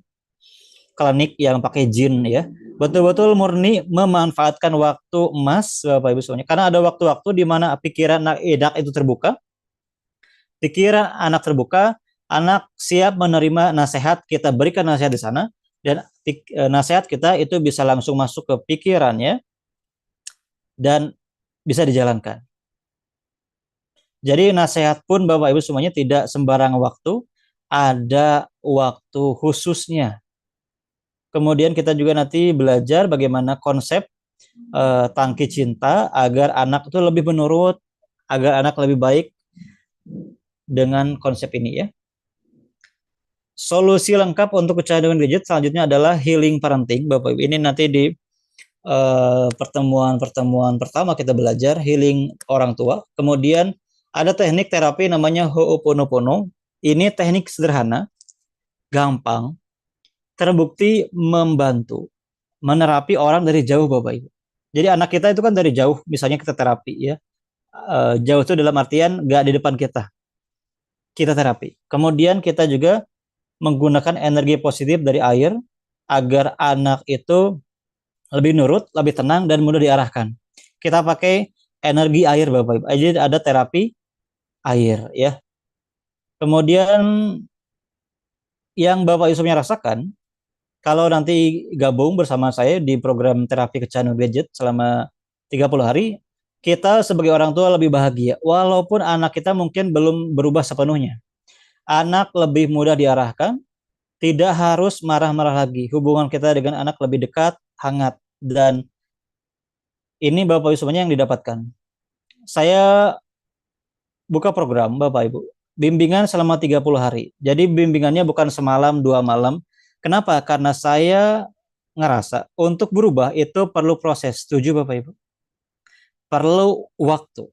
klinik yang pakai jin ya. Betul-betul murni memanfaatkan waktu emas Bapak Ibu semuanya. Karena ada waktu-waktu di mana pikiran anak itu terbuka, pikiran anak terbuka, anak siap menerima nasihat, kita berikan nasihat di sana, dan nasihat kita itu bisa langsung masuk ke pikirannya dan bisa dijalankan. Jadi nasihat pun Bapak Ibu semuanya tidak sembarang waktu, ada waktu khususnya. Kemudian kita juga nanti belajar bagaimana konsep tangki cinta agar anak itu lebih menurut, agar anak lebih baik dengan konsep ini ya. Solusi lengkap untuk kecanduan gadget selanjutnya adalah healing parenting, Bapak Ibu. Ini nanti di pertemuan-pertemuan pertama kita belajar healing orang tua. Kemudian ada teknik terapi namanya Ho'oponopono. Ini teknik sederhana, gampang, terbukti membantu menerapi orang dari jauh, Bapak Ibu. Jadi anak kita itu kan dari jauh, misalnya kita terapi ya. Jauh itu dalam artian nggak di depan kita, kita terapi. Kemudian kita juga menggunakan energi positif dari air agar anak itu lebih nurut, lebih tenang dan mudah diarahkan. Kita pakai energi air Bapak Ibu. Jadi ada terapi air ya. Kemudian yang Bapak Yusufnya rasakan kalau nanti gabung bersama saya di program terapi kecanduan gadget selama 30 hari, kita sebagai orang tua lebih bahagia walaupun anak kita mungkin belum berubah sepenuhnya. Anak lebih mudah diarahkan, tidak harus marah-marah lagi. Hubungan kita dengan anak lebih dekat, hangat dan ini Bapak Ibu semuanya yang didapatkan. Saya buka program Bapak Ibu. Bimbingan selama 30 hari. Jadi bimbingannya bukan semalam, 2 malam. Kenapa? Karena saya ngerasa untuk berubah itu perlu proses. Setuju Bapak Ibu? Perlu waktu,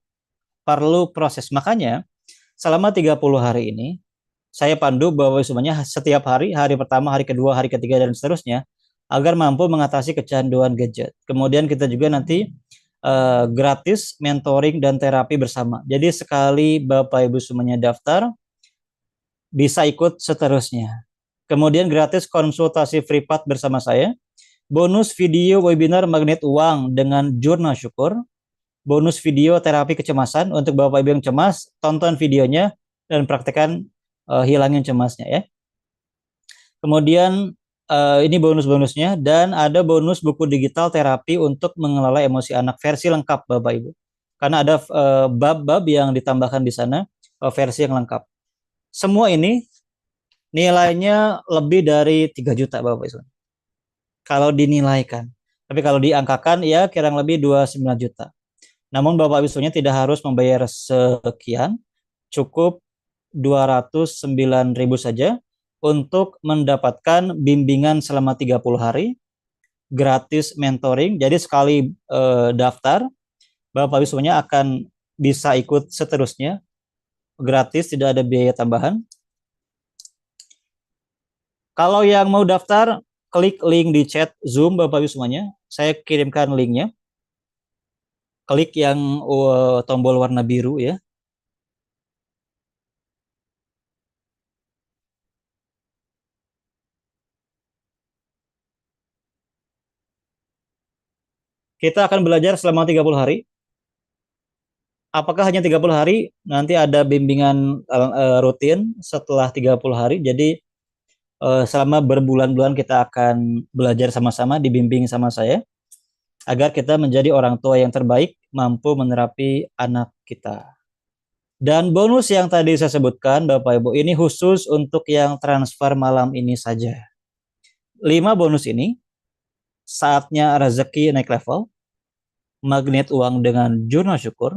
perlu proses. Makanya selama 30 hari ini saya pandu Bapak Ibu semuanya setiap hari, hari pertama, hari kedua, hari ketiga dan seterusnya agar mampu mengatasi kecanduan gadget. Kemudian kita juga nanti gratis mentoring dan terapi bersama. Jadi sekali Bapak Ibu semuanya daftar, bisa ikut seterusnya. Kemudian gratis konsultasi privat bersama saya, bonus video webinar magnet uang dengan jurnal syukur, bonus video terapi kecemasan untuk Bapak Ibu yang cemas, tonton videonya dan praktekkan hilangin cemasnya ya. Kemudian ini bonus-bonusnya dan ada bonus buku digital terapi untuk mengelola emosi anak versi lengkap Bapak Ibu. Karena ada bab-bab yang ditambahkan di sana versi yang lengkap. Semua ini nilainya lebih dari 3 juta Bapak Ibu. Kalau dinilaikan. Tapi kalau diangkakan ya kira lebih 29 juta. Namun Bapak Ibu semuanya tidak harus membayar sekian, cukup 209.000 saja untuk mendapatkan bimbingan selama 30 hari, gratis mentoring. Jadi sekali daftar, Bapak Ibu semuanya akan bisa ikut seterusnya, gratis, tidak ada biaya tambahan. Kalau yang mau daftar, klik link di chat Zoom Bapak Ibu semuanya. Saya kirimkan linknya. Klik yang tombol warna biru ya. Kita akan belajar selama 30 hari. Apakah hanya 30 hari? Nanti ada bimbingan rutin setelah 30 hari. Jadi selama berbulan-bulan kita akan belajar sama-sama, dibimbing sama saya, agar kita menjadi orang tua yang terbaik, mampu menerapi anak kita. Dan bonus yang tadi saya sebutkan, Bapak Ibu, ini khusus untuk yang transfer malam ini saja. 5 bonus ini, saatnya rezeki naik level, magnet uang dengan jurnal syukur,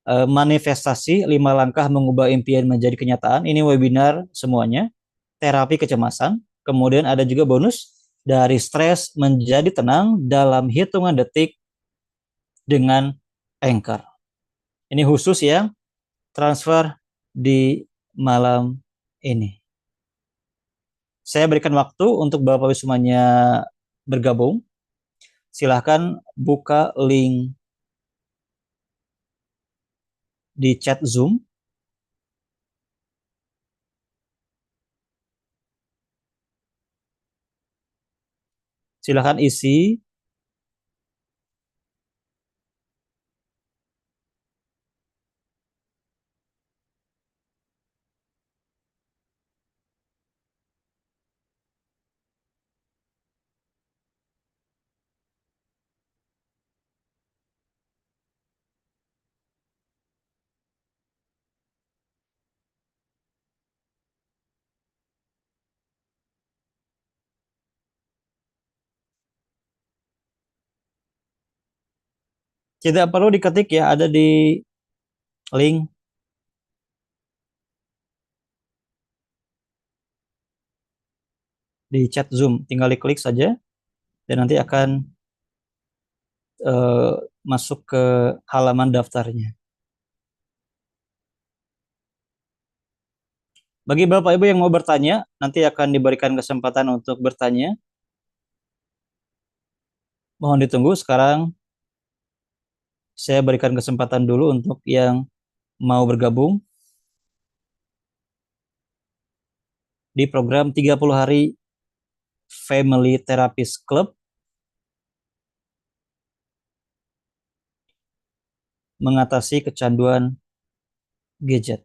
manifestasi 5 langkah mengubah impian menjadi kenyataan, ini webinar semuanya, terapi kecemasan, kemudian ada juga bonus dari stres menjadi tenang dalam hitungan detik dengan Anchor. Ini khusus yang transfer di malam ini. Saya berikan waktu untuk Bapak Ibu semuanya bergabung. Silahkan buka link di chat Zoom. Silahkan isi. Tidak perlu diketik ya, ada di link di chat Zoom. Tinggal diklik saja dan nanti akan eh, masuk ke halaman daftarnya. Bagi Bapak Ibu yang mau bertanya, nanti akan diberikan kesempatan untuk bertanya. Mohon ditunggu. Sekarang saya berikan kesempatan dulu untuk yang mau bergabung di program 30 hari Family Therapist Club mengatasi kecanduan gadget.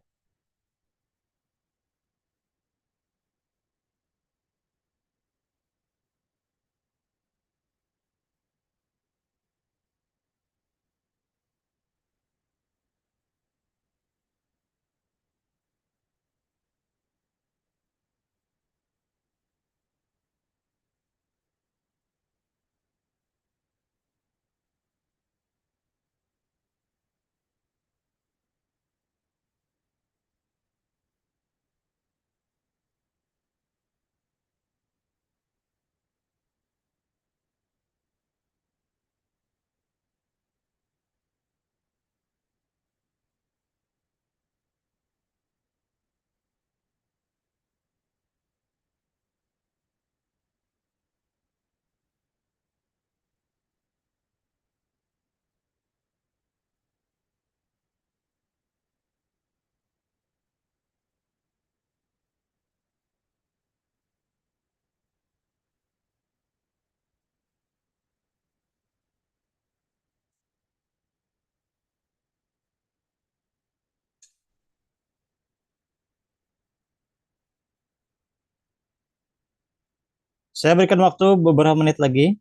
Saya berikan waktu beberapa menit lagi.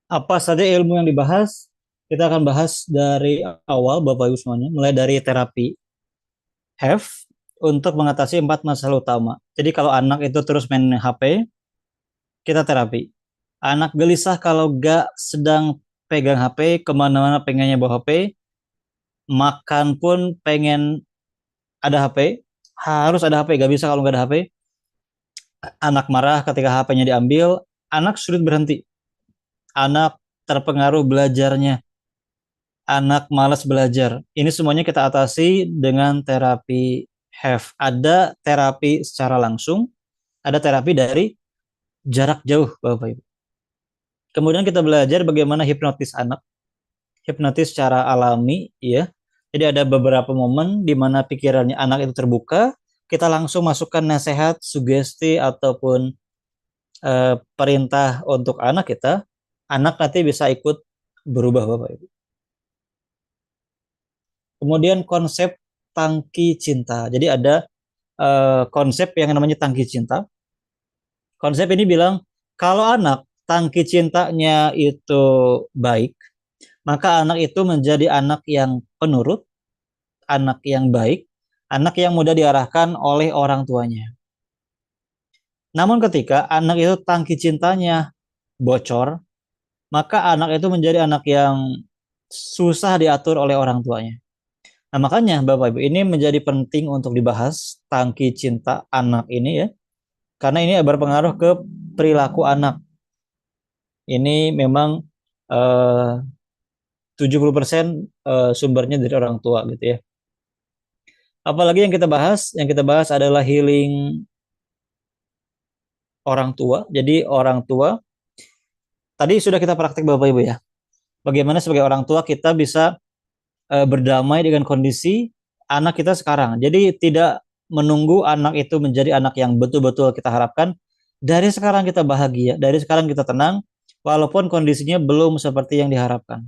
Apa saja ilmu yang dibahas? Kita akan bahas dari awal, Bapak Ibu semuanya, mulai dari terapi HAVE untuk mengatasi 4 masalah utama. Jadi kalau anak itu terus main HP, kita terapi. Anak gelisah kalau gak sedang pegang HP, kemana-mana pengennya bawa HP, makan pun pengen ada HP, harus ada HP, gak bisa kalau nggak ada HP. Anak marah ketika HP-nya diambil, anak sulit berhenti, anak terpengaruh belajarnya, anak malas belajar. Ini semuanya kita atasi dengan terapi HAVE. Ada terapi secara langsung, ada terapi dari jarak jauh, Bapak Ibu. Kemudian kita belajar bagaimana hipnotis anak, hipnotis secara alami, ya. Jadi ada beberapa momen di mana pikirannya anak itu terbuka, kita langsung masukkan nasihat, sugesti ataupun perintah untuk anak kita, anak nanti bisa ikut berubah, Bapak Ibu. Kemudian konsep tangki cinta. Jadi ada konsep yang namanya tangki cinta. Konsep ini bilang kalau anak tangki cintanya itu baik, maka anak itu menjadi anak yang penurut, anak yang baik, anak yang mudah diarahkan oleh orang tuanya. Namun ketika anak itu tangki cintanya bocor, maka anak itu menjadi anak yang susah diatur oleh orang tuanya. Nah, makanya Bapak Ibu, ini menjadi penting untuk dibahas tangki cinta anak ini ya. Karena ini berpengaruh ke perilaku anak. Ini memang eh, 70% sumbernya dari orang tua gitu ya. Apalagi yang kita bahas adalah healing orang tua. Jadi orang tua tadi sudah kita praktik Bapak Ibu ya. Bagaimana sebagai orang tua kita bisa berdamai dengan kondisi anak kita sekarang. Jadi tidak menunggu anak itu menjadi anak yang betul-betul kita harapkan. Dari sekarang kita bahagia, dari sekarang kita tenang, walaupun kondisinya belum seperti yang diharapkan.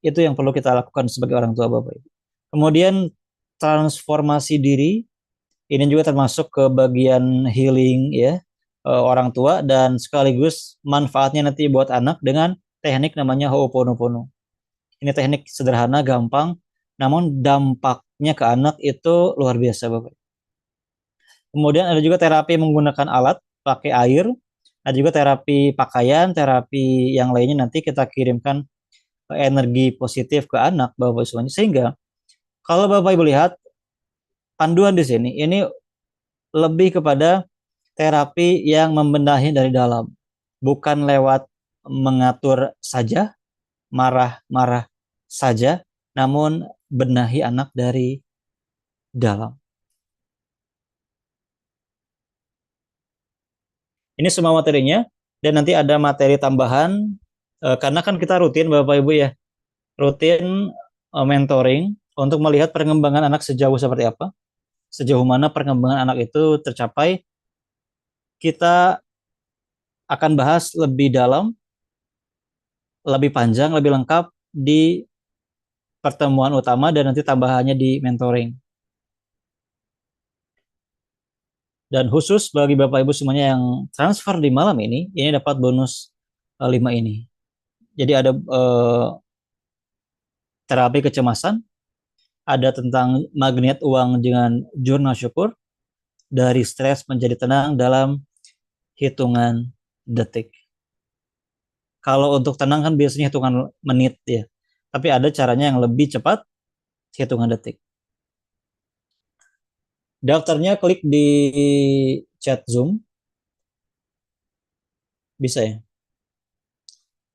Itu yang perlu kita lakukan sebagai orang tua Bapak Ibu. Kemudian transformasi diri, ini juga termasuk ke bagian healing ya orang tua dan sekaligus manfaatnya nanti buat anak dengan teknik namanya Ho'oponopono. Ini teknik sederhana, gampang, namun dampaknya ke anak itu luar biasa Bapak. Kemudian ada juga terapi menggunakan alat, pakai air, ada juga terapi pakaian, terapi yang lainnya nanti kita kirimkan energi positif ke anak Bapak semuanya. Sehingga kalau Bapak Ibu lihat panduan di sini, ini lebih kepada terapi yang membenahi dari dalam, bukan lewat mengatur saja, marah-marah saja, namun benahi anak dari dalam. Ini semua materinya, dan nanti ada materi tambahan, karena kan kita rutin Bapak Ibu ya, rutin mentoring untuk melihat perkembangan anak sejauh seperti apa, sejauh mana perkembangan anak itu tercapai. Kita akan bahas lebih dalam, lebih panjang, lebih lengkap di pertemuan utama dan nanti tambahannya di mentoring. Dan khusus bagi Bapak Ibu semuanya yang transfer di malam ini dapat bonus 5 ini. Jadi ada terapi kecemasan, ada tentang magnet uang dengan jurnal syukur, dari stres menjadi tenang dalam hitungan detik. Kalau untuk tenang kan biasanya hitungan menit ya, tapi ada caranya yang lebih cepat, hitungan detik. Daftarnya klik di chat Zoom, bisa ya?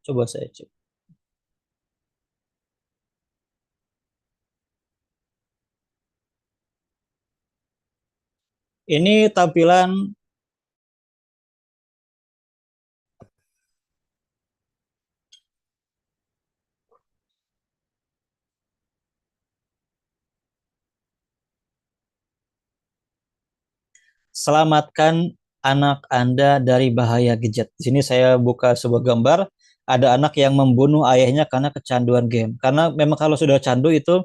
Coba saya cek. Ini tampilan selamatkan anak Anda dari bahaya gadget. Di sini saya buka sebuah gambar, ada anak yang membunuh ayahnya karena kecanduan game. Karena memang kalau sudah candu itu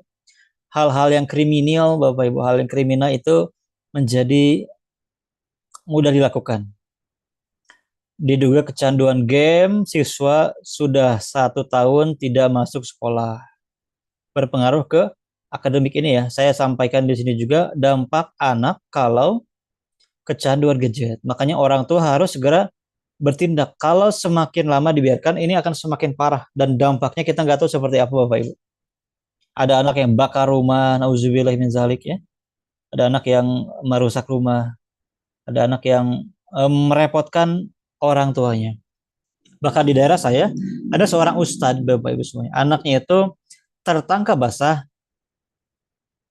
hal-hal yang kriminal, Bapak Ibu, hal yang kriminal itu menjadi mudah dilakukan. Diduga kecanduan game, siswa sudah 1 tahun tidak masuk sekolah. Berpengaruh ke akademik ini ya. Saya sampaikan di sini juga dampak anak kalau kecanduan gadget. Makanya orang tua harus segera bertindak. Kalau semakin lama dibiarkan, ini akan semakin parah dan dampaknya kita nggak tahu seperti apa Bapak Ibu. Ada anak yang bakar rumah, nauzubillah min zalik ya. Ada anak yang merusak rumah, ada anak yang merepotkan orang tuanya. Bahkan di daerah saya ada seorang ustadz Bapak Ibu semuanya. Anaknya itu tertangkap basah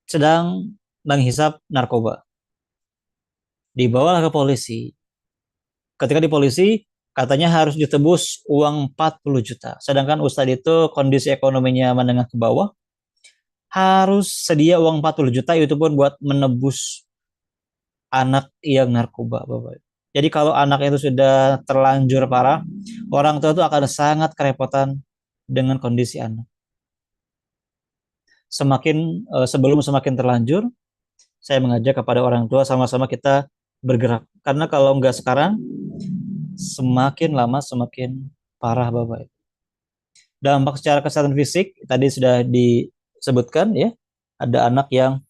sedang menghisap narkoba. Dibawalah ke polisi. Ketika di polisi, katanya harus ditebus uang 40 juta. Sedangkan Ustadz itu kondisi ekonominya menengah ke bawah, harus sedia uang 40 juta itu pun buat menebus anak yang narkoba, Bapak. Jadi kalau anak itu sudah terlanjur parah, orang tua itu akan sangat kerepotan dengan kondisi anak. Sebelum semakin terlanjur, saya mengajak kepada orang tua sama-sama kita bergerak. Karena kalau nggak sekarang, semakin lama semakin parah Bapak. Dampak secara kesehatan fisik tadi sudah disebutkan ya. Ada anak yang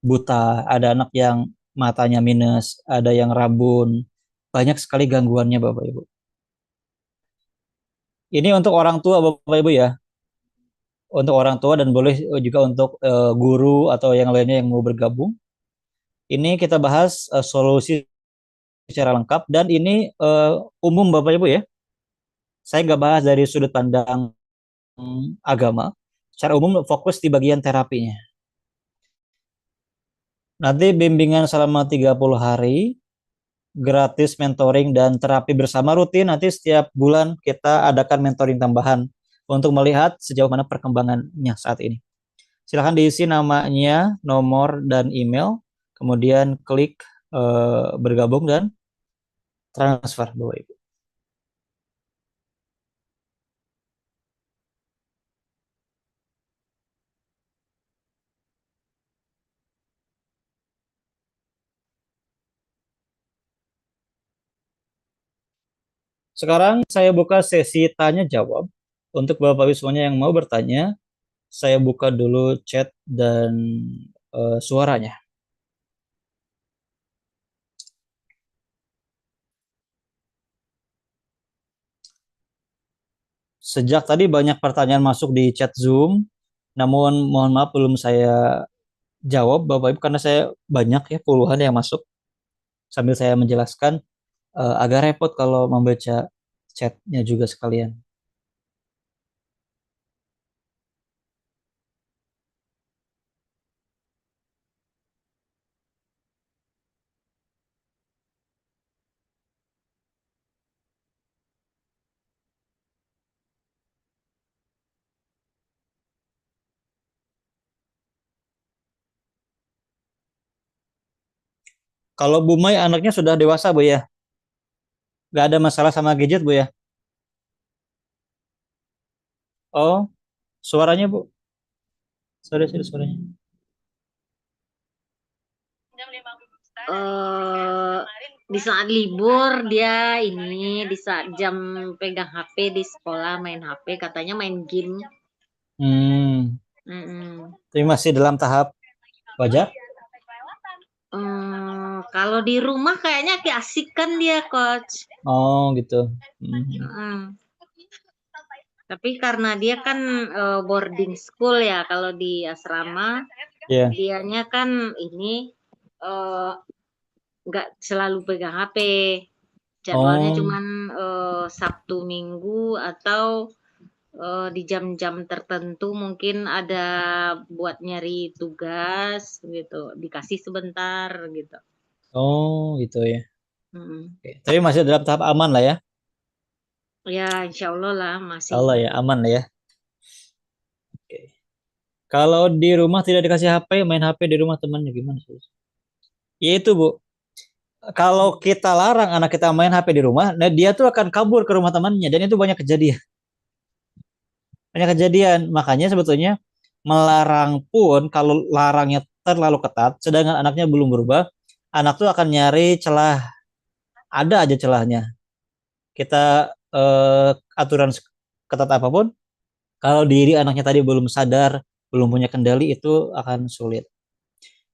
buta, ada anak yang matanya minus, ada yang rabun. Banyak sekali gangguannya Bapak Ibu. Ini untuk orang tua Bapak Ibu ya. Untuk orang tua dan boleh juga untuk guru atau yang lainnya yang mau bergabung. Ini kita bahas solusi secara lengkap dan ini umum Bapak Ibu ya. Saya nggak bahas dari sudut pandang agama, Secara umum fokus di bagian terapinya. Nanti bimbingan selama 30 hari, gratis mentoring dan terapi bersama rutin. Nanti setiap bulan kita adakan mentoring tambahan untuk melihat sejauh mana perkembangannya saat ini. Silahkan diisi namanya, nomor, dan email. Kemudian klik bergabung dan transfer, Bapak Ibu. Sekarang saya buka sesi tanya jawab. Untuk Bapak Ibu semuanya yang mau bertanya, saya buka dulu chat dan suaranya. Sejak tadi banyak pertanyaan masuk di chat Zoom, namun mohon maaf belum saya jawab Bapak Ibu karena saya banyak ya puluhan yang masuk. Sambil saya menjelaskan agak repot kalau membaca chatnya juga sekalian. Kalau Bu Mai anaknya sudah dewasa Bu ya, nggak ada masalah sama gadget Bu ya? Oh, suaranya Bu, sorry suaranya. eh di saat libur dia ini di saat jam pegang HP di sekolah main HP katanya main game. Mm-mm. Tapi masih dalam tahap wajar. Kalau di rumah kayaknya asik kan dia coach. Oh gitu. Mm. Tapi karena dia kan boarding school ya kalau di asrama Ya. dianya kan ini eh, nggak selalu pegang HP. Jadwalnya Oh, cuman Sabtu Minggu atau di jam-jam tertentu mungkin ada buat nyari tugas gitu, dikasih sebentar gitu. oh gitu ya. Mm. Oke. Tapi masih dalam tahap aman lah ya. Ya, insya Allah lah masih. Allah ya, aman lah ya. Oke. Kalau di rumah tidak dikasih HP, main HP di rumah temannya gimana sih? Ya itu Bu. Kalau kita larang anak kita main HP di rumah, nah dia tuh akan kabur ke rumah temannya dan itu banyak kejadian. Banyak kejadian. Makanya sebetulnya melarang pun kalau larangnya terlalu ketat, sedangkan anaknya belum berubah, anak tuh akan nyari celah. Ada aja celahnya. Kita aturan ketat apapun, kalau diri anaknya tadi belum sadar, belum punya kendali itu akan sulit.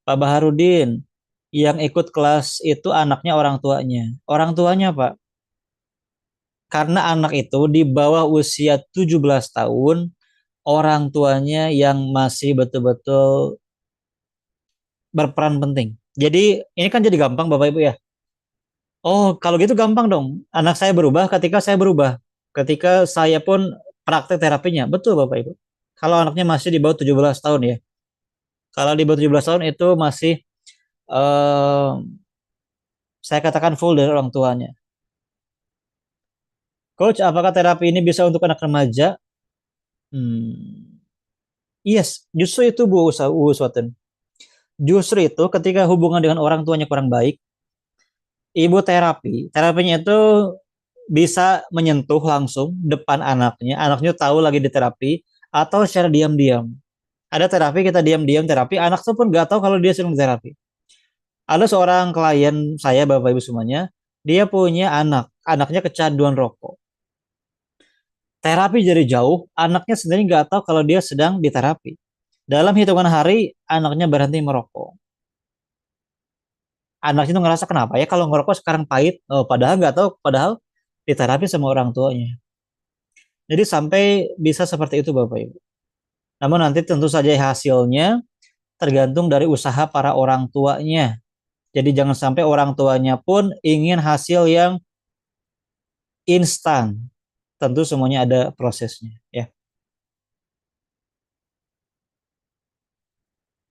Pak Baharudin, yang ikut kelas itu anaknya orang tuanya. Orang tuanya Pak, karena anak itu di bawah usia 17 tahun, orang tuanya yang masih betul-betul berperan penting. Jadi ini kan jadi gampang Bapak Ibu ya. Oh, kalau gitu gampang dong. Anak saya berubah ketika saya berubah. Ketika saya pun praktek terapinya. Betul Bapak Ibu. Kalau anaknya masih di bawah 17 tahun ya. Kalau di bawah 17 tahun itu masih eh, saya katakan full dari orang tuanya. Coach, apakah terapi ini bisa untuk anak remaja? Hmm, yes, justru itu Bu Uswaten. Justru itu ketika hubungan dengan orang tuanya kurang baik, ibu terapinya itu bisa menyentuh langsung depan anaknya. Anaknya tahu lagi di terapi atau secara diam-diam. Ada terapi kita diam-diam terapi, anak tuh pun nggak tahu kalau dia sedang terapi. Ada seorang klien saya, Bapak Ibu semuanya, dia punya anaknya kecanduan rokok. Terapi dari jauh, anaknya sendiri nggak tahu kalau dia sedang diterapi. Dalam hitungan hari, anaknya berhenti merokok. Anaknya itu ngerasa kenapa ya kalau ngerokok sekarang pahit, oh, padahal nggak tahu, padahal diterapi sama orang tuanya. Jadi sampai bisa seperti itu Bapak Ibu. Namun nanti tentu saja hasilnya tergantung dari usaha para orang tuanya. Jadi jangan sampai orang tuanya pun ingin hasil yang instan. Tentu semuanya ada prosesnya ya.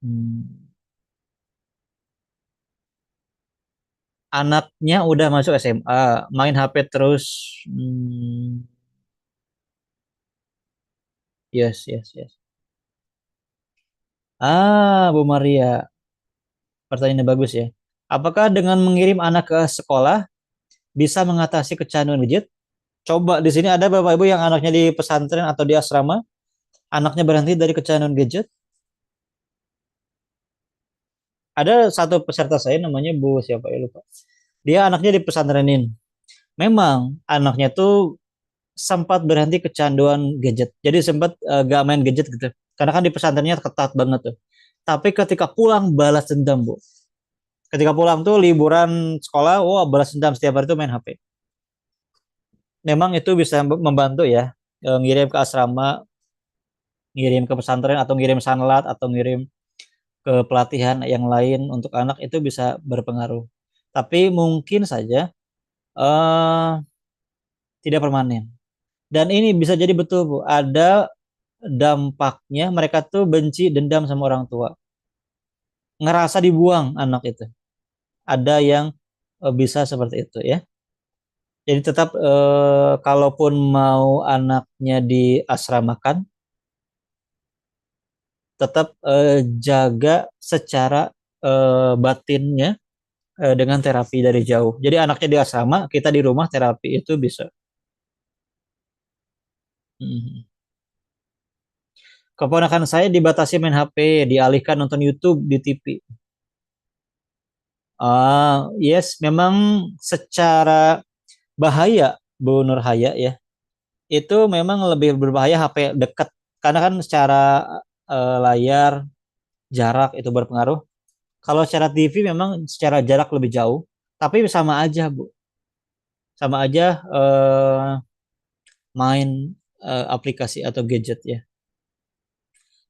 Hmm. Anaknya udah masuk SMA, main HP terus. Hmm. Yes, yes, yes. Bu Maria, pertanyaannya bagus ya. Apakah dengan mengirim anak ke sekolah bisa mengatasi kecanduan gadget? Coba di sini ada Bapak Ibu yang anaknya di pesantren atau di asrama, anaknya berhenti dari kecanduan gadget. Ada satu peserta saya namanya Bu siapa ya lupa. Dia anaknya di pesantrenin. Memang anaknya tuh sempat berhenti kecanduan gadget. Jadi sempat gak main gadget gitu. Karena kan di pesantrennya ketat banget tuh. Tapi ketika pulang balas dendam, Bu. Ketika pulang tuh liburan sekolah, wah balas dendam setiap hari tuh main HP. Memang itu bisa membantu ya, ngirim ke asrama, ngirim ke pesantren atau ngirim sanlat atau ngirim ke pelatihan yang lain untuk anak itu bisa berpengaruh. Tapi mungkin saja eh tidak permanen. Dan ini bisa jadi betul, Bu. Ada dampaknya mereka tuh benci dendam sama orang tua. Ngerasa dibuang anak itu. Ada yang bisa seperti itu ya. Jadi tetap kalaupun mau anaknya diasramakan, tetap jaga secara batinnya dengan terapi dari jauh. Jadi anaknya di asrama, kita di rumah terapi itu bisa. Mhm. Keponakan saya dibatasi main HP, dialihkan nonton YouTube di TV. Yes, memang secara bahaya, Bu Nurhaya ya. Itu memang lebih berbahaya HP dekat. Karena kan secara layar, jarak itu berpengaruh. Kalau secara TV memang secara jarak lebih jauh, tapi sama aja, Bu. Sama aja main aplikasi atau gadget ya.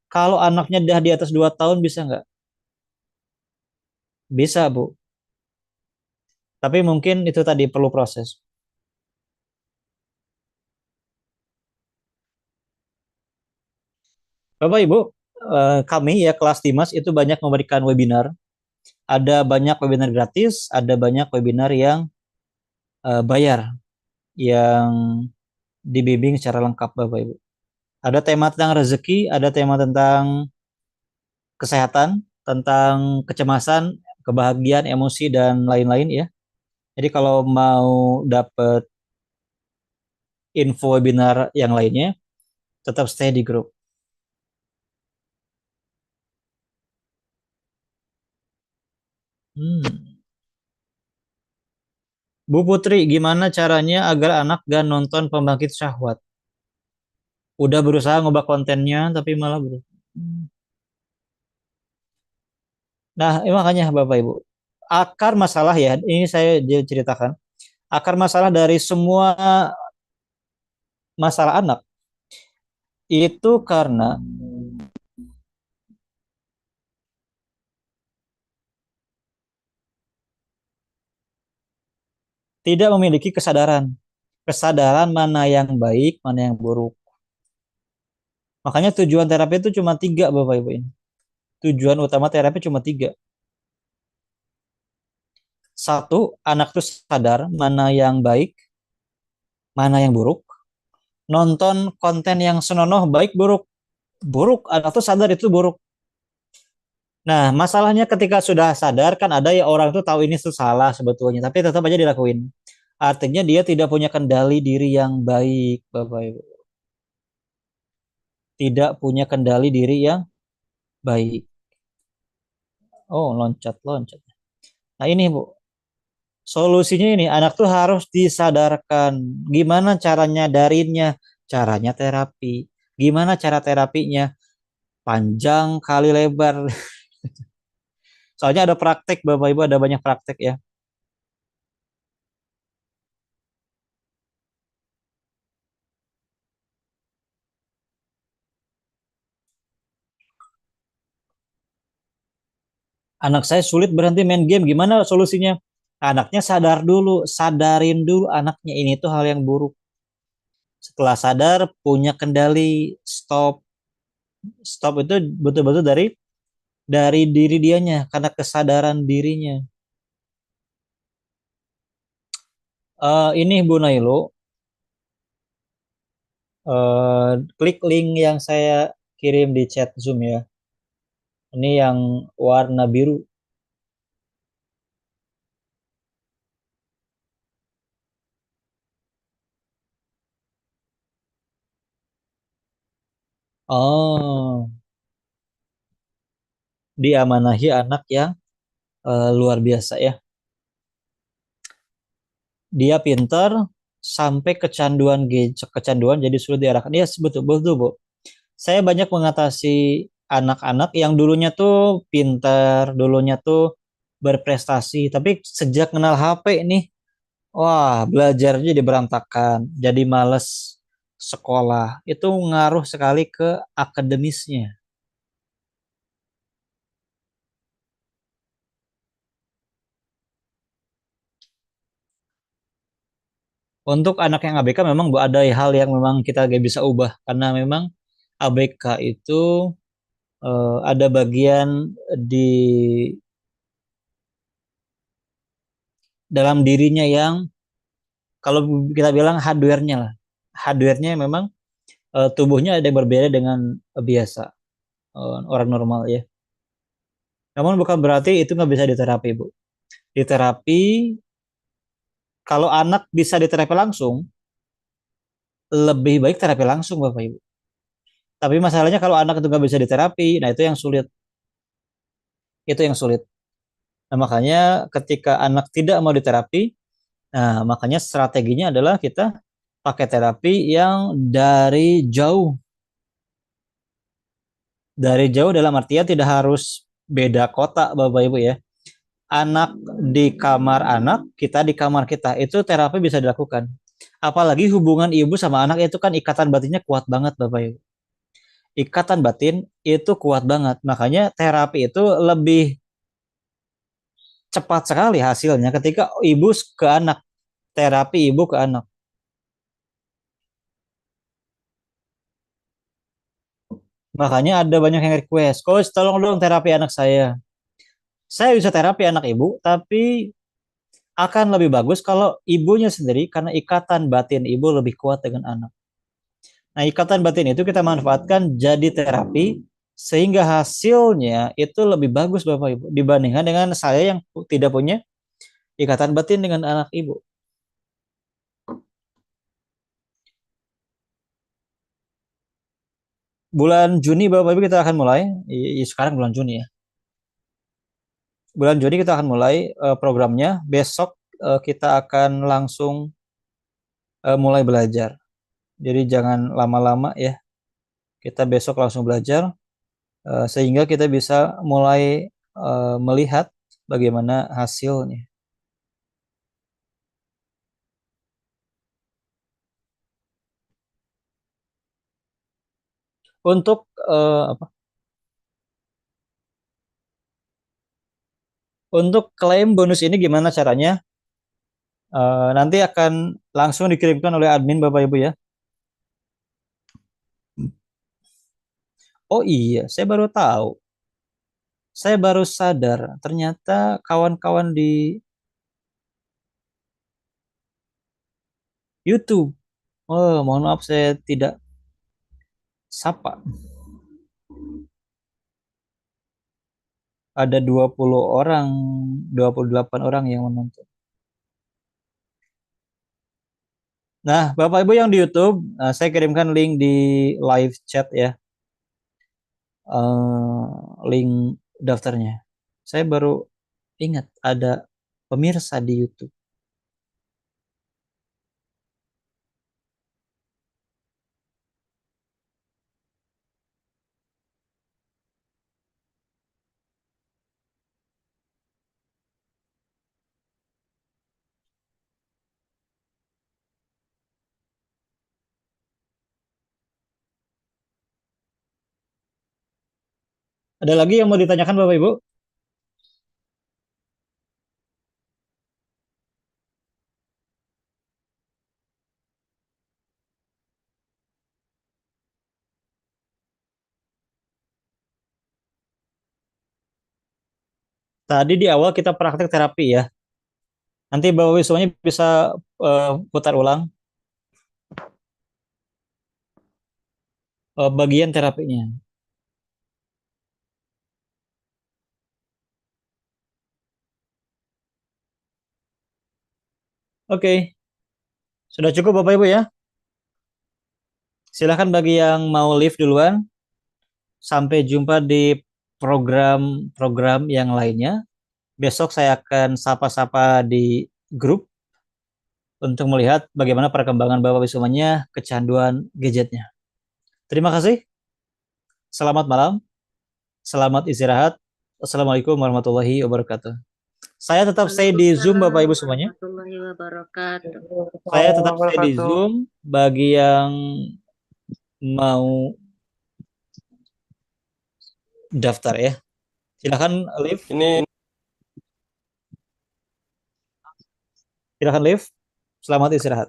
Kalau anaknya dah di atas 2 tahun bisa nggak? Bisa, Bu. Tapi mungkin itu tadi perlu proses. Bapak Ibu, kami ya kelas Dimas itu banyak memberikan webinar. Ada banyak webinar gratis, ada banyak webinar yang bayar, yang dibimbing secara lengkap Bapak Ibu. Ada tema tentang rezeki, ada tema tentang kesehatan, tentang kecemasan, kebahagiaan, emosi, dan lain-lain ya. Jadi kalau mau dapat info webinar yang lainnya, tetap stay di grup. Hmm. Bu Putri, gimana caranya agar anak gak nonton pembangkit syahwat? Udah berusaha ngubah kontennya, tapi malah belum. Nah, makanya Bapak Ibu, akar masalah ya, ini saya ceritakan. Akar masalah dari semua masalah anak itu karena tidak memiliki kesadaran. Kesadaran mana yang baik, mana yang buruk. Makanya tujuan terapi itu cuma tiga, Bapak Ibu ini. Tujuan utama terapi cuma tiga. Satu, anak itu sadar mana yang baik, mana yang buruk. Nonton konten yang senonoh baik buruk. Buruk, anak itu sadar itu buruk. Nah, masalahnya ketika sudah sadar kan ada ya orang tuh tahu ini tuh salah sebetulnya, tapi tetap aja dilakuin. Artinya dia tidak punya kendali diri yang baik, Bapak Ibu. Tidak punya kendali diri yang baik. Oh, loncat-loncat. Nah, ini Bu, solusinya ini anak tuh harus disadarkan. Gimana caranya darinnya? Caranya terapi. Gimana cara terapinya? Panjang kali lebar. Soalnya ada praktek, Bapak Ibu, ada banyak praktek ya. Anak saya sulit berhenti main game. Gimana solusinya? Anaknya sadar dulu, sadarin dulu anaknya ini tuh hal yang buruk. Setelah sadar, punya kendali, stop. Stop itu betul-betul dari dari diri dianya karena kesadaran dirinya. Ini Bu Nailo, klik link yang saya kirim di chat Zoom ya. Ini yang warna biru. Oh, diamanahi anak yang luar biasa ya. Dia pintar sampai kecanduan gadget, kecanduan jadi sulit diarahkan. Iya, betul betul, Bu. Saya banyak mengatasi anak-anak yang dulunya tuh pintar, dulunya tuh berprestasi, tapi sejak kenal HP nih, wah, belajarnya jadi berantakan, jadi males sekolah. Itu ngaruh sekali ke akademisnya. Untuk anak yang ABK memang Bu, ada hal yang memang kita gak bisa ubah karena memang ABK itu ada bagian di dalam dirinya yang kalau kita bilang hardware-nya lah. Hardware-nya memang tubuhnya ada yang berbeda dengan biasa orang normal ya. Namun bukan berarti itu nggak bisa diterapi, Bu. Diterapi, kalau anak bisa diterapi langsung, lebih baik terapi langsung, Bapak Ibu. Tapi masalahnya kalau anak itu nggak bisa diterapi, nah itu yang sulit. Itu yang sulit. Nah, makanya ketika anak tidak mau diterapi, nah makanya strateginya adalah kita pakai terapi yang dari jauh. Dari jauh dalam artian tidak harus beda kota, Bapak Ibu ya. Anak di kamar anak, kita di kamar kita, itu terapi bisa dilakukan. Apalagi hubungan ibu sama anak itu kan ikatan batinnya kuat banget, Bapak Ibu. Ikatan batin itu kuat banget. Makanya terapi itu lebih cepat sekali hasilnya ketika ibu ke anak, terapi ibu ke anak. Makanya ada banyak yang request, coach tolong dong terapi anak saya. Saya bisa terapi anak ibu, tapi akan lebih bagus kalau ibunya sendiri karena ikatan batin ibu lebih kuat dengan anak. Nah, ikatan batin itu kita manfaatkan jadi terapi sehingga hasilnya itu lebih bagus Bapak Ibu dibandingkan dengan saya yang tidak punya ikatan batin dengan anak ibu. Bulan Juni Bapak Ibu kita akan mulai, sekarang bulan Juni ya. Bulan Juni kita akan mulai programnya. Besok kita akan langsung mulai belajar. Jadi jangan lama-lama ya. Kita besok langsung belajar sehingga kita bisa mulai melihat bagaimana hasilnya. Untuk apa? Untuk klaim bonus ini gimana caranya? Nanti akan langsung dikirimkan oleh admin Bapak Ibu ya. Oh iya, saya baru tahu. Saya baru sadar ternyata kawan-kawan di YouTube. Oh, mohon maaf saya tidak sapa. Ada 20 orang, 28 orang yang menonton. Nah, Bapak Ibu yang di YouTube, saya kirimkan link di live chat ya, link daftarnya. Saya baru ingat ada pemirsa di YouTube. Ada lagi yang mau ditanyakan Bapak Ibu? Tadi di awal kita praktek terapi ya. Nanti Bapak Wiswanya bisa putar ulang bagian terapinya. Oke, sudah cukup Bapak Ibu ya. Silahkan bagi yang mau live duluan. Sampai jumpa di program-program yang lainnya. Besok saya akan sapa-sapa di grup untuk melihat bagaimana perkembangan Bapak Ibu semuanya kecanduan gadgetnya. Terima kasih. Selamat malam. Selamat istirahat. Assalamualaikum warahmatullahi wabarakatuh. Saya tetap stay di Zoom Bapak Ibu semuanya. Warahmatullahi wabarakatuh. Saya tetap stay di Zoom bagi yang mau daftar ya. Silakan live. Ini Silakan live. Selamat istirahat.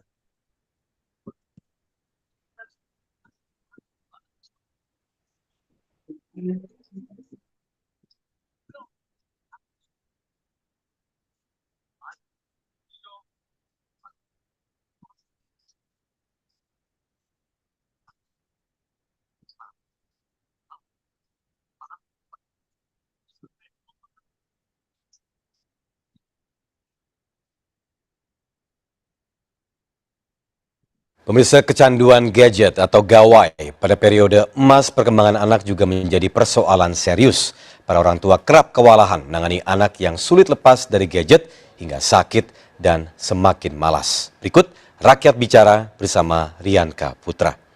Pemirsa, kecanduan gadget atau gawai pada periode emas perkembangan anak juga menjadi persoalan serius. Para orang tua kerap kewalahan menangani anak yang sulit lepas dari gadget hingga sakit dan semakin malas. Berikut Rakyat Bicara bersama Rianka Putra.